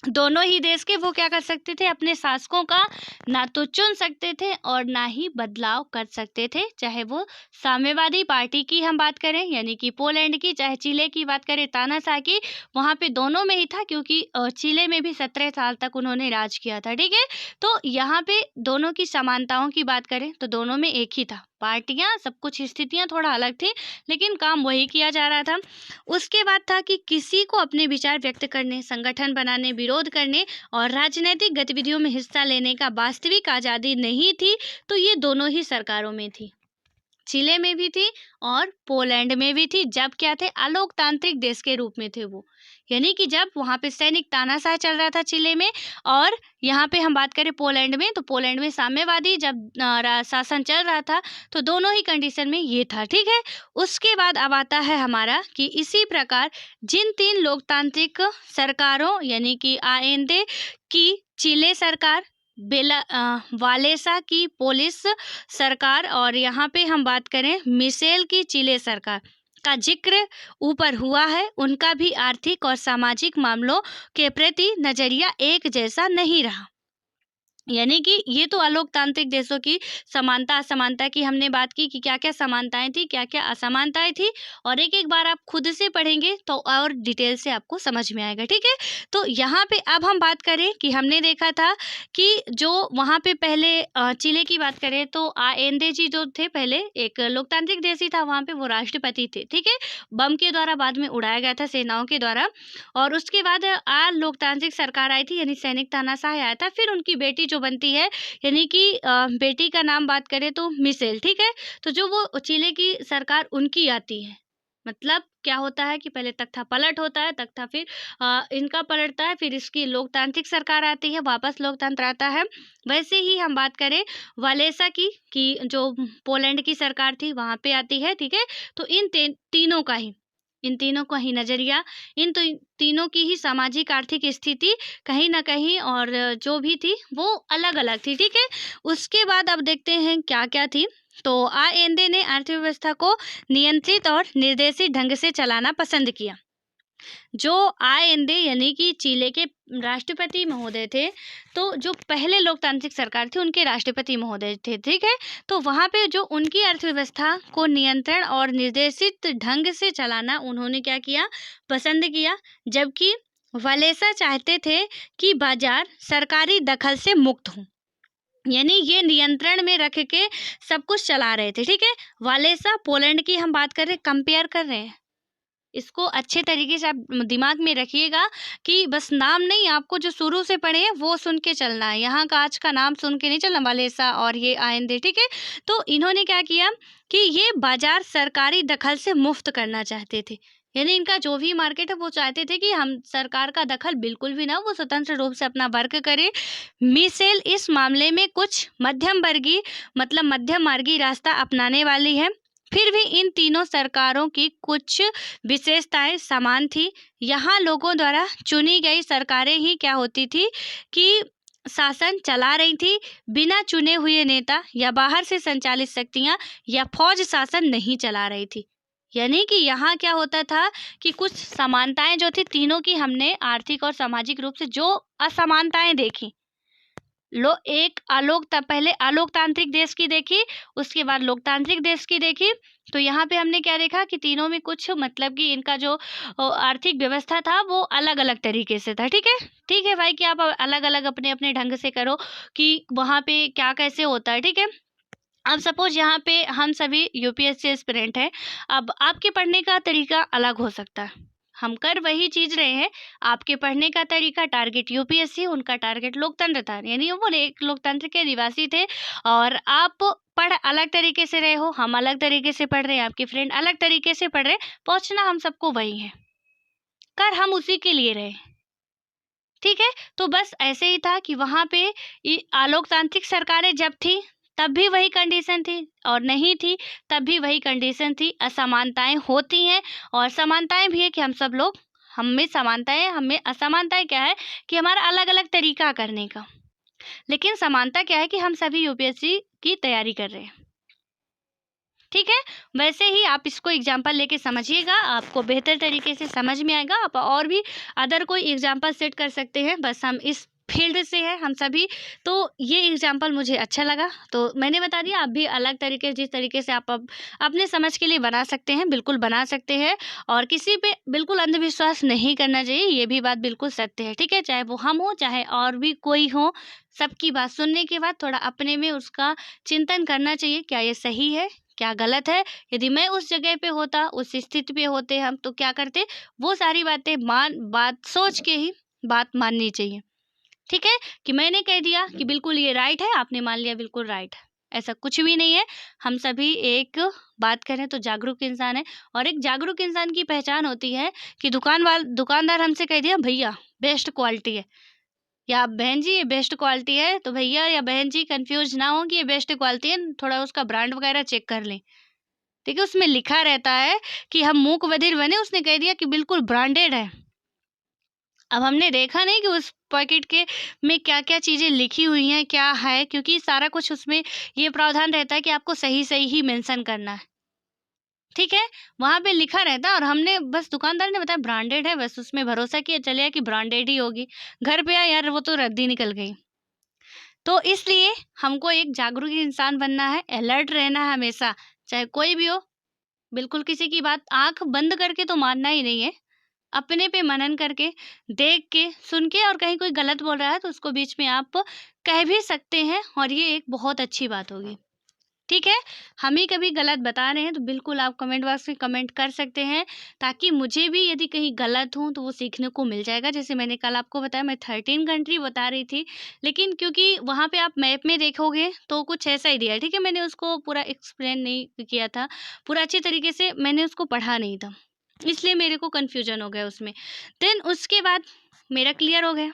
दोनों ही देश के, वो क्या कर सकते थे, अपने शासकों का ना तो चुन सकते थे और ना ही बदलाव कर सकते थे। चाहे वो साम्यवादी पार्टी की हम बात करें यानी कि पोलैंड की, चाहे चिले की बात करें तानाशाह की, वहाँ पे दोनों में ही था, क्योंकि चिले में भी 17 साल तक उन्होंने राज किया था, ठीक है। तो यहाँ पे दोनों की समानताओं की बात करें तो दोनों में एक ही था, पार्टियां सब कुछ स्थितियां थोड़ा अलग थी लेकिन काम वही किया जा रहा था। उसके बाद था कि किसी को अपने विचार व्यक्त करने, संगठन बनाने, विरोध करने और राजनीतिक गतिविधियों में हिस्सा लेने का वास्तविक आज़ादी नहीं थी, तो ये दोनों ही सरकारों में थी। चिले में भी थी और पोलैंड में भी थी, जब क्या थे, अलोकतांत्रिक देश के रूप में थे वो। यानी कि जब वहाँ पे सैनिक तानाशाह चल रहा था चिले में, और यहाँ पे हम बात करें पोलैंड में, तो पोलैंड में साम्यवादी जब शासन चल रहा था, तो दोनों ही कंडीशन में ये था, ठीक है। उसके बाद अब आता है हमारा कि इसी प्रकार जिन 3 लोकतांत्रिक सरकारों यानी कि आएंदे की चिले सरकार, वालेसा की पोलिश सरकार, और यहाँ पे हम बात करें मिशेल की चिले सरकार का जिक्र ऊपर हुआ है, उनका भी आर्थिक और सामाजिक मामलों के प्रति नजरिया एक जैसा नहीं रहा। यानी कि ये तो अलोकतांत्रिक देशों की समानता असमानता की हमने बात की कि क्या क्या समानताएं थी, क्या क्या असमानताएं थी, और एक एक बार आप खुद से पढ़ेंगे तो और डिटेल से आपको समझ में आएगा, ठीक है। तो यहाँ पे अब हम बात करें कि हमने देखा था कि जो वहाँ पे पहले चिले की बात करें तो आएंदे जी जो थे, पहले एक लोकतांत्रिक देश ही था, वहाँ पे वो राष्ट्रपति थे, ठीक है। बम के द्वारा बाद में उड़ाया गया था सेनाओं के द्वारा, और उसके बाद लोकतांत्रिक सरकार आई थी, यानी सैनिक तानाशाह आया था। फिर उनकी बेटी जो बनती है, यानी कि बेटी का नाम बात करें तो मिशेल, ठीक है। तो जो वो चिले की सरकार उनकी आती है, मतलब क्या होता है कि पहले तख्ता पलट होता है, तख्ता फिर इनका पलटता है, फिर इसकी लोकतांत्रिक सरकार आती है, वापस लोकतंत्र आता है। वैसे ही हम बात करें वालेसा की, कि जो पोलैंड की सरकार थी वहाँ पे आती है, ठीक है। तो इन तीनों का ही नज़रिया, तीनों की ही सामाजिक आर्थिक स्थिति कहीं न कहीं और जो भी थी वो अलग-अलग थी, ठीक है। उसके बाद अब देखते हैं क्या-क्या थी। तो आएंदे ने अर्थव्यवस्था को नियंत्रित और निर्देशित ढंग से चलाना पसंद किया। जो आएंदे यानी कि चिले के राष्ट्रपति महोदय थे, तो जो पहले लोकतांत्रिक सरकार थी उनके राष्ट्रपति महोदय थे, ठीक है। तो वहाँ पे जो उनकी अर्थव्यवस्था को नियंत्रण और निर्देशित ढंग से चलाना उन्होंने क्या किया, पसंद किया। जबकि वालेसा चाहते थे कि बाजार सरकारी दखल से मुक्त हो, यानी ये नियंत्रण में रख के सब कुछ चला रहे थे, ठीक है। वालेसा पोलैंड की हम बात कर रहे हैं, कंपेयर कर रहे हैं, इसको अच्छे तरीके से आप दिमाग में रखिएगा कि बस नाम नहीं, आपको जो शुरू से पढ़े हैं वो सुन के चलना है, यहाँ का आज का नाम सुन के नहीं चलना, वालेसा और ये आएंदे, ठीक है। तो इन्होंने क्या किया कि ये बाजार सरकारी दखल से मुक्त करना चाहते थे, यानी इनका जो भी मार्केट है वो चाहते थे कि हम सरकार का दखल बिल्कुल भी ना, वो स्वतंत्र रूप से अपना वर्क करे। मिशेल इस मामले में कुछ मध्यम वर्गीय मतलब मध्यम मार्गी रास्ता अपनाने वाली है। फिर भी इन तीनों सरकारों की कुछ विशेषताएं समान थी। यहाँ लोगों द्वारा चुनी गई सरकारें ही क्या होती थी कि शासन चला रही थी, बिना चुने हुए नेता या बाहर से संचालित शक्तियां या फौज शासन नहीं चला रही थी। यानी कि यहाँ क्या होता था कि कुछ समानताएं जो थी तीनों की, हमने आर्थिक और सामाजिक रूप से जो असमानताएं देखी, पहले अलोकतांत्रिक देश की देखी, उसके बाद लोकतांत्रिक देश की देखी। तो यहाँ पे हमने क्या देखा कि तीनों में कुछ मतलब कि इनका जो आर्थिक व्यवस्था था वो अलग अलग तरीके से था, ठीक है। ठीक है भाई कि आप अलग अलग अपने अपने ढंग से करो कि वहाँ पे क्या कैसे होता है, ठीक है। अब सपोज यहाँ पे हम सभी यूपीएससी एस्पिरेंट हैं, अब आपके पढ़ने का तरीका अलग हो सकता है, हम कर वही चीज रहे हैं, आपके पढ़ने का तरीका टारगेट यूपीएससी, उनका टारगेट लोकतंत्र था, यानी वो एक लोकतंत्र के निवासी थे, और आप पढ़ अलग तरीके से रहे हो, हम अलग तरीके से पढ़ रहे हैं, आपके फ्रेंड अलग तरीके से पढ़ रहे हैं, पहुंचना हम सबको वही है, कर हम उसी के लिए रहे, ठीक है। तो बस ऐसे ही था कि वहाँ पे लोकतांत्रिक सरकारें जब थी तब भी वही कंडीशन थी, और नहीं थी तब भी वही कंडीशन थी। असमानताएं होती हैं और समानताएं भी है कि हम सब लोग, हम में समानताएं, हमें असमानताएं क्या है कि हमारा अलग अलग तरीका करने का, लेकिन समानता क्या है कि हम सभी यूपीएससी की तैयारी कर रहे हैं, ठीक है। वैसे ही आप इसको एग्जाम्पल लेके समझिएगा, आपको बेहतर तरीके से समझ में आएगा। आप और भी अदर कोई एग्जाम्पल सेट कर सकते हैं, बस हम इस फील्ड से हैं हम सभी, तो ये एग्जाम्पल मुझे अच्छा लगा तो मैंने बता दिया। आप भी अलग तरीके, जिस तरीके से आप अपने समझ के लिए बना सकते हैं, बिल्कुल बना सकते हैं, और किसी पे बिल्कुल अंधविश्वास नहीं करना चाहिए, ये भी बात बिल्कुल सत्य है, ठीक है। चाहे वो हम हो चाहे और भी कोई हो, सबकी बात सुनने के बाद थोड़ा अपने में उसका चिंतन करना चाहिए, क्या ये सही है क्या गलत है। यदि मैं उस जगह पे होता, उस स्थिति पे होते हम, तो क्या करते, वो सारी बातें बात सोच के ही बात माननी चाहिए, ठीक है। कि मैंने कह दिया कि बिल्कुल ये राइट है, आपने मान लिया बिल्कुल राइट है, ऐसा कुछ भी नहीं है। हम सभी एक बात करें तो जागरूक इंसान है, और एक जागरूक इंसान की पहचान होती है कि दुकानदार हमसे कह दिया भैया बेस्ट क्वालिटी है, या बहन जी ये बेस्ट क्वालिटी है, तो भैया या बहन जी कंफ्यूज ना हो कि ये बेस्ट क्वालिटी है, थोड़ा उसका ब्रांड वगैरह चेक कर लें। देखिए उसमें लिखा रहता है कि हम मूक बधिर बने, उसने कह दिया कि बिल्कुल ब्रांडेड है। अब हमने देखा नहीं कि उस पैकेट के में क्या-क्या चीज़ें लिखी हुई हैं, क्या है, क्योंकि सारा कुछ उसमें ये प्रावधान रहता है कि आपको सही-सही ही मेंशन करना है, ठीक है? वहाँ पे लिखा रहता है और हमने बस दुकानदार ने बताया ब्रांडेड है, बस उसमें भरोसा किया, चलिए कि ब्रांडेड ही होगी। घर पे आए यार वो तो रद्दी निकल गई। तो इसलिए हमको एक जागरूक इंसान बनना है, अलर्ट रहना है हमेशा, चाहे कोई भी हो, बिल्कुल किसी की बात आँख बंद करके तो मानना ही नहीं है। अपने पे मनन करके, देख के, सुन के, और कहीं कोई गलत बोल रहा है तो उसको बीच में आप कह भी सकते हैं, और ये एक बहुत अच्छी बात होगी। ठीक है? हम ही कभी गलत बता रहे हैं तो बिल्कुल आप कमेंट बॉक्स में कमेंट कर सकते हैं, ताकि मुझे भी यदि कहीं गलत हूँ तो वो सीखने को मिल जाएगा। जैसे मैंने कल आपको बताया मैं 13 कंट्री बता रही थी, लेकिन क्योंकि वहाँ पे आप मैप में देखोगे तो कुछ ऐसा ही दिया है, ठीक है? मैंने उसको पूरा एक्सप्लेन नहीं किया था, पूरा अच्छे तरीके से मैंने उसको पढ़ा नहीं था, इसलिए मेरे को कन्फ्यूज़न हो गया उसमें। देन उसके बाद मेरा क्लियर हो गया,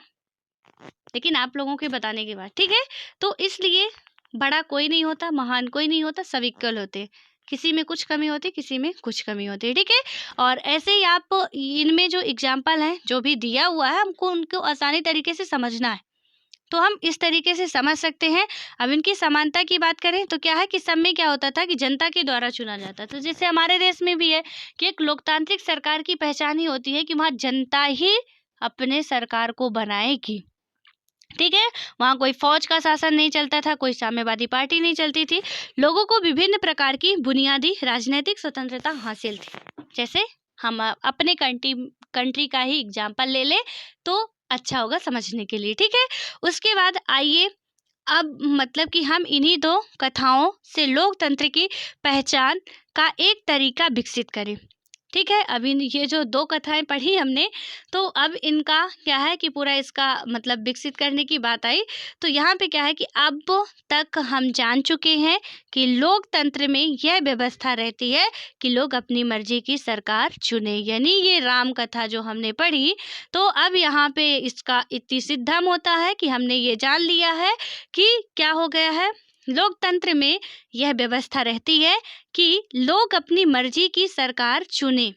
लेकिन आप लोगों के बताने के बाद, ठीक है? तो इसलिए बड़ा कोई नहीं होता, महान कोई नहीं होता, सब इक्वल होते हैं। किसी में कुछ कमी होती है, किसी में कुछ कमी होती है, ठीक है? और ऐसे ही आप इनमें जो एग्ज़ाम्पल हैं, जो भी दिया हुआ है, हमको उनको आसानी तरीके से समझना है। तो हम इस तरीके से समझ सकते हैं। अब इनकी समानता की बात करें तो क्या है कि सब में क्या होता था कि जनता के द्वारा चुना जाता था। जैसे हमारे देश में भी है कि एक लोकतांत्रिक सरकार की पहचान ही होती है कि वहाँ जनता ही अपने सरकार को बनाएगी। ठीक है? वहाँ कोई फ़ौज का शासन नहीं चलता था, कोई साम्यवादी पार्टी नहीं चलती थी। लोगों को विभिन्न प्रकार की बुनियादी राजनैतिक स्वतंत्रता हासिल थी। जैसे हम अपने कंट्री का ही एग्ज़ाम्पल ले लें तो अच्छा होगा समझने के लिए, ठीक है? उसके बाद आइए अब मतलब कि हम इन्हीं 2 कथाओं से लोकतंत्र की पहचान का एक तरीका विकसित करें। ठीक है? अब इन ये जो 2 कथाएँ पढ़ी हमने, तो अब इनका क्या है कि पूरा इसका मतलब विकसित करने की बात आई। तो यहाँ पे क्या है कि अब तक हम जान चुके हैं कि लोकतंत्र में यह व्यवस्था रहती है कि लोग अपनी मर्ज़ी की सरकार चुनें। यानी ये राम कथा जो हमने पढ़ी, तो अब यहाँ पे इसका इतिसिद्धम होता है कि हमने ये जान लिया है कि क्या हो गया है, लोकतंत्र में यह व्यवस्था रहती है कि लोग अपनी मर्जी की सरकार चुनें।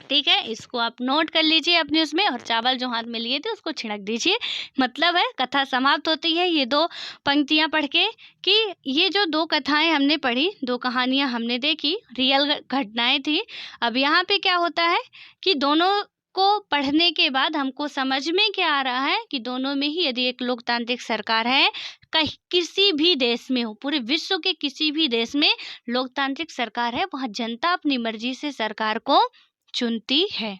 ठीक है? इसको आप नोट कर लीजिए अपने उसमें, और चावल जो हाथ में लिए थे उसको छिड़क दीजिए। मतलब है कथा समाप्त होती है ये 2 पंक्तियाँ पढ़ के कि ये जो 2 कथाएँ हमने पढ़ी, 2 कहानियाँ हमने देखी, रियल घटनाएँ थी। अब यहाँ पे क्या होता है कि दोनों को पढ़ने के बाद हमको समझ में क्या आ रहा है कि दोनों में ही यदि एक लोकतांत्रिक सरकार है, कहीं किसी भी देश में हो, पूरे विश्व के किसी भी देश में लोकतांत्रिक सरकार है, वहाँ जनता अपनी मर्जी से सरकार को चुनती है।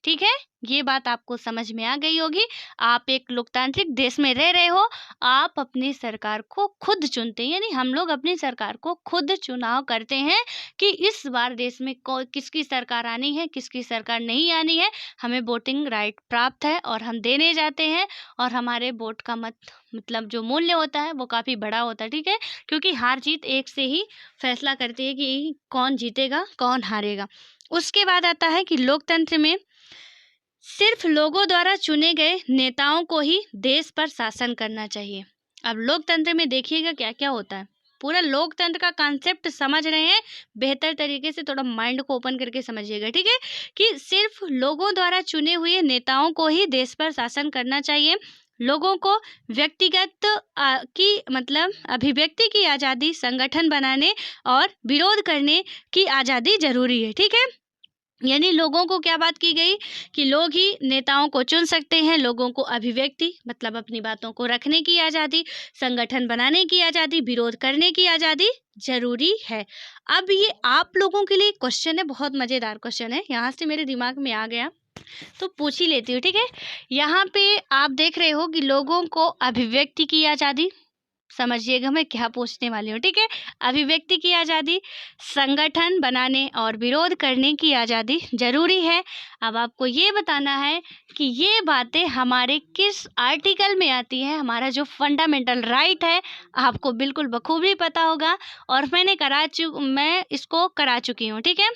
ठीक है? ये बात आपको समझ में आ गई होगी। आप एक लोकतांत्रिक देश में रह रहे हो, आप अपनी सरकार को खुद चुनते हैं, यानी हम लोग अपनी सरकार को खुद चुनाव करते हैं कि इस बार देश में किसकी सरकार आनी है, किसकी सरकार नहीं आनी है। हमें वोटिंग राइट प्राप्त है और हम देने जाते हैं, और हमारे वोट का मतलब जो मूल्य होता है वो काफ़ी बड़ा होता है, ठीक है? क्योंकि हार-जीत एक से ही फैसला करती है कि कौन जीतेगा, कौन हारेगा। उसके बाद आता है कि लोकतंत्र में सिर्फ लोगों द्वारा चुने गए नेताओं को ही देश पर शासन करना चाहिए। अब लोकतंत्र में देखिएगा क्या-क्या होता है। पूरा लोकतंत्र का कॉन्सेप्ट समझ रहे हैं, बेहतर तरीके से थोड़ा माइंड को ओपन करके समझिएगा, ठीक है? कि सिर्फ लोगों द्वारा चुने हुए नेताओं को ही देश पर शासन करना चाहिए। लोगों को व्यक्तिगत की मतलब अभिव्यक्ति की आज़ादी, संगठन बनाने और विरोध करने की आज़ादी ज़रूरी है, ठीक है? यानी लोगों को क्या बात की गई कि लोग ही नेताओं को चुन सकते हैं, लोगों को अभिव्यक्ति मतलब अपनी बातों को रखने की आज़ादी, संगठन बनाने की आज़ादी, विरोध करने की आज़ादी ज़रूरी है। अब ये आप लोगों के लिए क्वेश्चन है, बहुत मज़ेदार क्वेश्चन है, यहाँ से मेरे दिमाग में आ गया तो पूछ ही लेती हूँ, ठीक है? यहाँ पे आप देख रहे हो कि लोगों को अभिव्यक्ति की आज़ादी, समझिएगा मैं क्या पूछने वाली हूँ, ठीक है। अभिव्यक्ति की आज़ादी, संगठन बनाने और विरोध करने की आज़ादी ज़रूरी है। अब आपको ये बताना है कि ये बातें हमारे किस आर्टिकल में आती है। हमारा जो फंडामेंटल राइट है आपको बिल्कुल बखूबी पता होगा, और मैं इसको करा चुकी हूँ, ठीक है।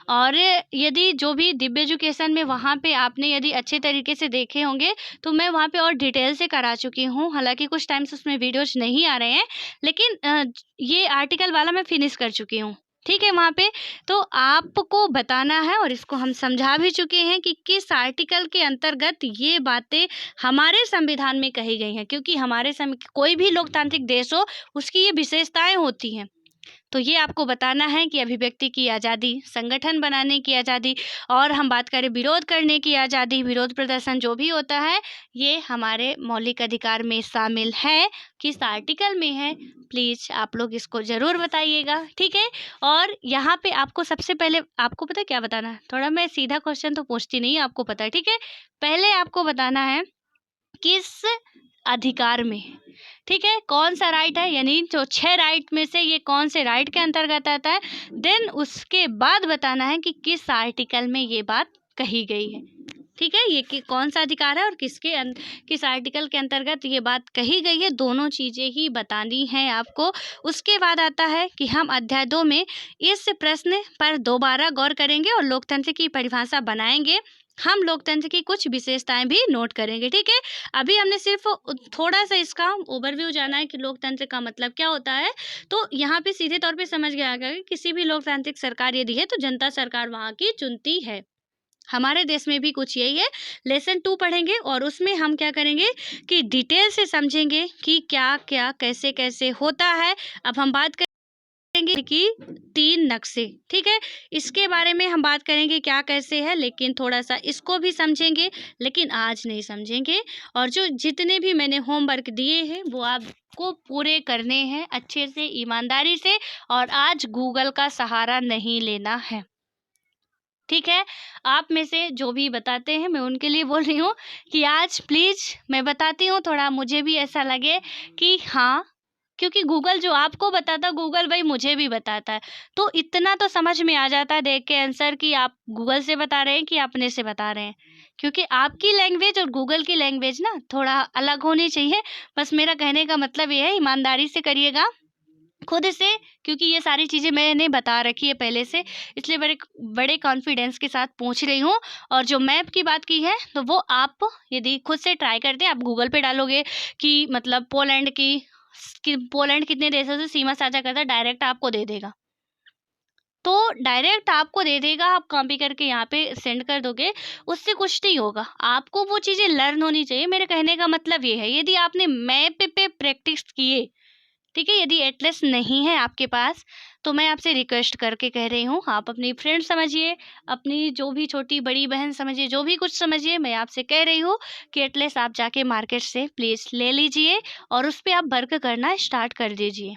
और यदि जो भी दिव्य एजुकेशन में वहाँ पे आपने यदि अच्छे तरीके से देखे होंगे, तो मैं वहाँ पे और डिटेल से करा चुकी हूँ। हालाँकि कुछ टाइम से उसमें वीडियोज़ नहीं आ रहे हैं, लेकिन ये आर्टिकल वाला मैं फिनिश कर चुकी हूँ, ठीक है वहाँ पे। तो आपको बताना है, और इसको हम समझा भी चुके हैं कि किस आर्टिकल के अंतर्गत ये बातें हमारे संविधान में कही गई हैं, क्योंकि कोई भी लोकतांत्रिक देश हो, उसकी ये विशेषताएँ होती हैं। तो ये आपको बताना है कि अभिव्यक्ति की आज़ादी, संगठन बनाने की आज़ादी, और हम बात करें विरोध करने की आज़ादी, विरोध प्रदर्शन जो भी होता है, ये हमारे मौलिक अधिकार में शामिल है। किस आर्टिकल में है, प्लीज़ आप लोग इसको ज़रूर बताइएगा, ठीक है। और यहाँ पे आपको सबसे पहले आपको पता है क्या बताना है? थोड़ा मैं सीधा क्वेश्चन तो पूछती नहीं, आपको पता है, ठीक है। पहले आपको बताना है किस अधिकार में, ठीक है, कौन सा राइट है, यानी जो 6 राइट में से ये कौन से राइट के अंतर्गत आता है। देन उसके बाद बताना है कि किस आर्टिकल में ये बात कही गई है, ठीक है। ये कि कौन सा अधिकार है और किस आर्टिकल के अंतर्गत ये बात कही गई है, दोनों चीज़ें ही बतानी है आपको। उसके बाद आता है कि हम अध्याय 2 में इस प्रश्न पर दोबारा गौर करेंगे और लोकतंत्र की परिभाषा बनाएंगे। हम लोकतंत्र की कुछ विशेषताएं भी नोट करेंगे, ठीक है। अभी हमने सिर्फ थोड़ा सा इसका ओवरव्यू जाना है कि लोकतंत्र का मतलब क्या होता है। तो यहाँ पे सीधे तौर पे समझ गया कि किसी भी लोकतांत्रिक सरकार यदि है तो जनता सरकार वहाँ की चुनती है। हमारे देश में भी कुछ यही है। लेसन 2 पढ़ेंगे और उसमें हम क्या करेंगे कि डिटेल से समझेंगे कि क्या क्या कैसे कैसे होता है। अब हम बात करेंगे कि 3 नक्शे, ठीक है। इसके बारे में हम बात करेंगे क्या कैसे है, लेकिन थोड़ा सा इसको भी समझेंगे, लेकिन आज नहीं समझेंगे। और जो जितने भी मैंने होमवर्क दिए हैं वो आपको पूरे करने हैं अच्छे से, ईमानदारी से, और आज गूगल का सहारा नहीं लेना है, ठीक है। आप में से जो भी बताते हैं मैं उनके लिए बोल रही हूँ कि आज प्लीज़ मैं बताती हूँ, थोड़ा मुझे भी ऐसा लगे कि हाँ, क्योंकि गूगल जो आपको बताता है गूगल वही मुझे भी बताता है। तो इतना तो समझ में आ जाता है देख के आंसर कि आप गूगल से बता रहे हैं कि अपने से बता रहे हैं। क्योंकि आपकी लैंग्वेज और गूगल की लैंग्वेज ना थोड़ा अलग होनी चाहिए। बस मेरा कहने का मतलब ये है, ईमानदारी से करिएगा खुद से, क्योंकि ये सारी चीज़ें मैंने बता रखी है पहले से, इसलिए बड़े बड़े कॉन्फिडेंस के साथ पूछ रही हूँ। और जो मैप की बात की है तो वो आप यदि खुद से ट्राई करते हैं, आप गूगल पे डालोगे कि मतलब पोलैंड कितने देशों से सीमा साझा करता है, डायरेक्ट आपको दे देगा। तो डायरेक्ट आपको दे देगा, आप कॉपी करके यहाँ पे सेंड कर दोगे, उससे कुछ नहीं होगा। आपको वो चीज़ें लर्न होनी चाहिए। मेरे कहने का मतलब ये है, यदि आपने मैप पे प्रैक्टिस किए, ठीक है, यदि एटलस नहीं है आपके पास, तो मैं आपसे रिक्वेस्ट करके कह रही हूँ, आप अपनी फ्रेंड समझिए, अपनी जो भी छोटी बड़ी बहन समझिए, जो भी कुछ समझिए, मैं आपसे कह रही हूँ कि एटलस आप जाके मार्केट से प्लीज़ ले लीजिए और उस पे आप वर्क करना स्टार्ट कर दीजिए।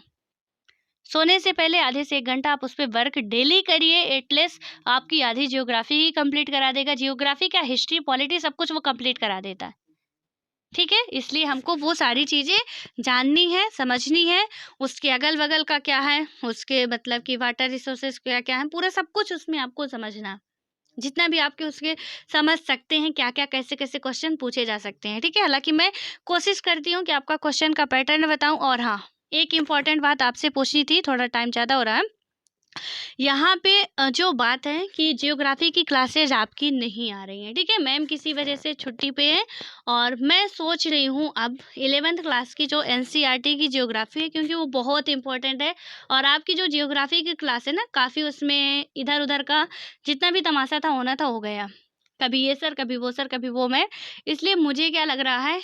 सोने से पहले आधे से 1 घंटा आप उस पे वर्क डेली करिए। एटलीस्ट आपकी आधी जियोग्राफी ही कंप्लीट करा देगा। जियोग्राफी क्या, हिस्ट्री, पॉलिटी सब कुछ वो कंप्लीट करा देता है। ठीक है? इसलिए हमको वो सारी चीज़ें जाननी है, समझनी है। उसके अगल-बगल का क्या है, उसके मतलब कि वाटर रिसोर्सेज़ क्या-क्या हैं, पूरा सब कुछ उसमें आपको समझना है। जितना भी आपके उसके समझ सकते हैं क्या-क्या, कैसे-कैसे क्वेश्चन पूछे जा सकते हैं। ठीक है? हालाँकि मैं कोशिश करती हूँ कि आपका क्वेश्चन का पैटर्न बताऊँ। और हाँ, एक इम्पॉर्टेंट बात आपसे पूछनी थी, थोड़ा टाइम ज़्यादा हो रहा है। यहाँ पे जो बात है कि जियोग्राफी की क्लासेज आपकी नहीं आ रही हैं, ठीक है? मैम किसी वजह से छुट्टी पे हैं और मैं सोच रही हूँ अब 11th क्लास की जो एनसीईआरटी की जियोग्राफी है, क्योंकि वो बहुत इम्पोर्टेंट है। और आपकी जो जियोग्राफी की क्लास है ना, काफ़ी उसमें इधर-उधर का जितना भी तमाशा था होना था, हो गया। कभी ये सर, कभी वो सर, कभी वो मैं। इसलिए मुझे क्या लग रहा है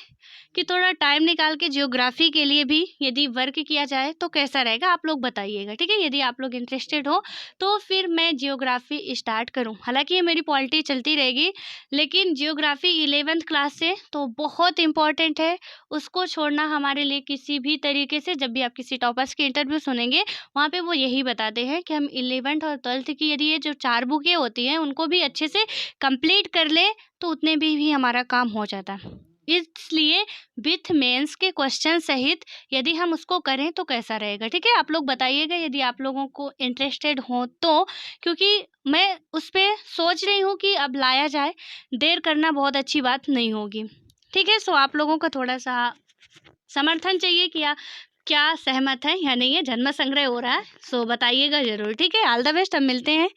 कि थोड़ा टाइम निकाल के जियोग्राफी के लिए भी यदि वर्क किया जाए तो कैसा रहेगा, आप लोग बताइएगा, ठीक है? यदि आप लोग इंटरेस्टेड हो तो फिर मैं जियोग्राफी स्टार्ट करूं। हालांकि ये मेरी पॉलिटी चलती रहेगी, लेकिन जियोग्राफी 11th क्लास से तो बहुत इंपॉर्टेंट है। उसको छोड़ना हमारे लिए किसी भी तरीके से, जब भी आप किसी टॉपर्स के इंटरव्यू सुनेंगे वहाँ पे वो यही बताते हैं कि हम 11th और 12th की यदि ये जो 4 बुकें होती हैं उनको भी अच्छे से कंप्लीट कर लें तो उतने भी हमारा काम हो जाता है। इसलिए विथ मेंस के क्वेश्चन सहित यदि हम उसको करें तो कैसा रहेगा, ठीक है? आप लोग बताइएगा यदि आप लोगों को इंटरेस्टेड हो तो, क्योंकि मैं उस पे सोच रही हूँ कि अब लाया जाए, देर करना बहुत अच्छी बात नहीं होगी, ठीक है? सो आप लोगों का थोड़ा-सा समर्थन चाहिए कि क्या सहमत हैं या नहीं है? जन्म संग्रह हो रहा है, सो बताइएगा ज़रूर, ठीक है? ऑल द बेस्ट, अब मिलते हैं।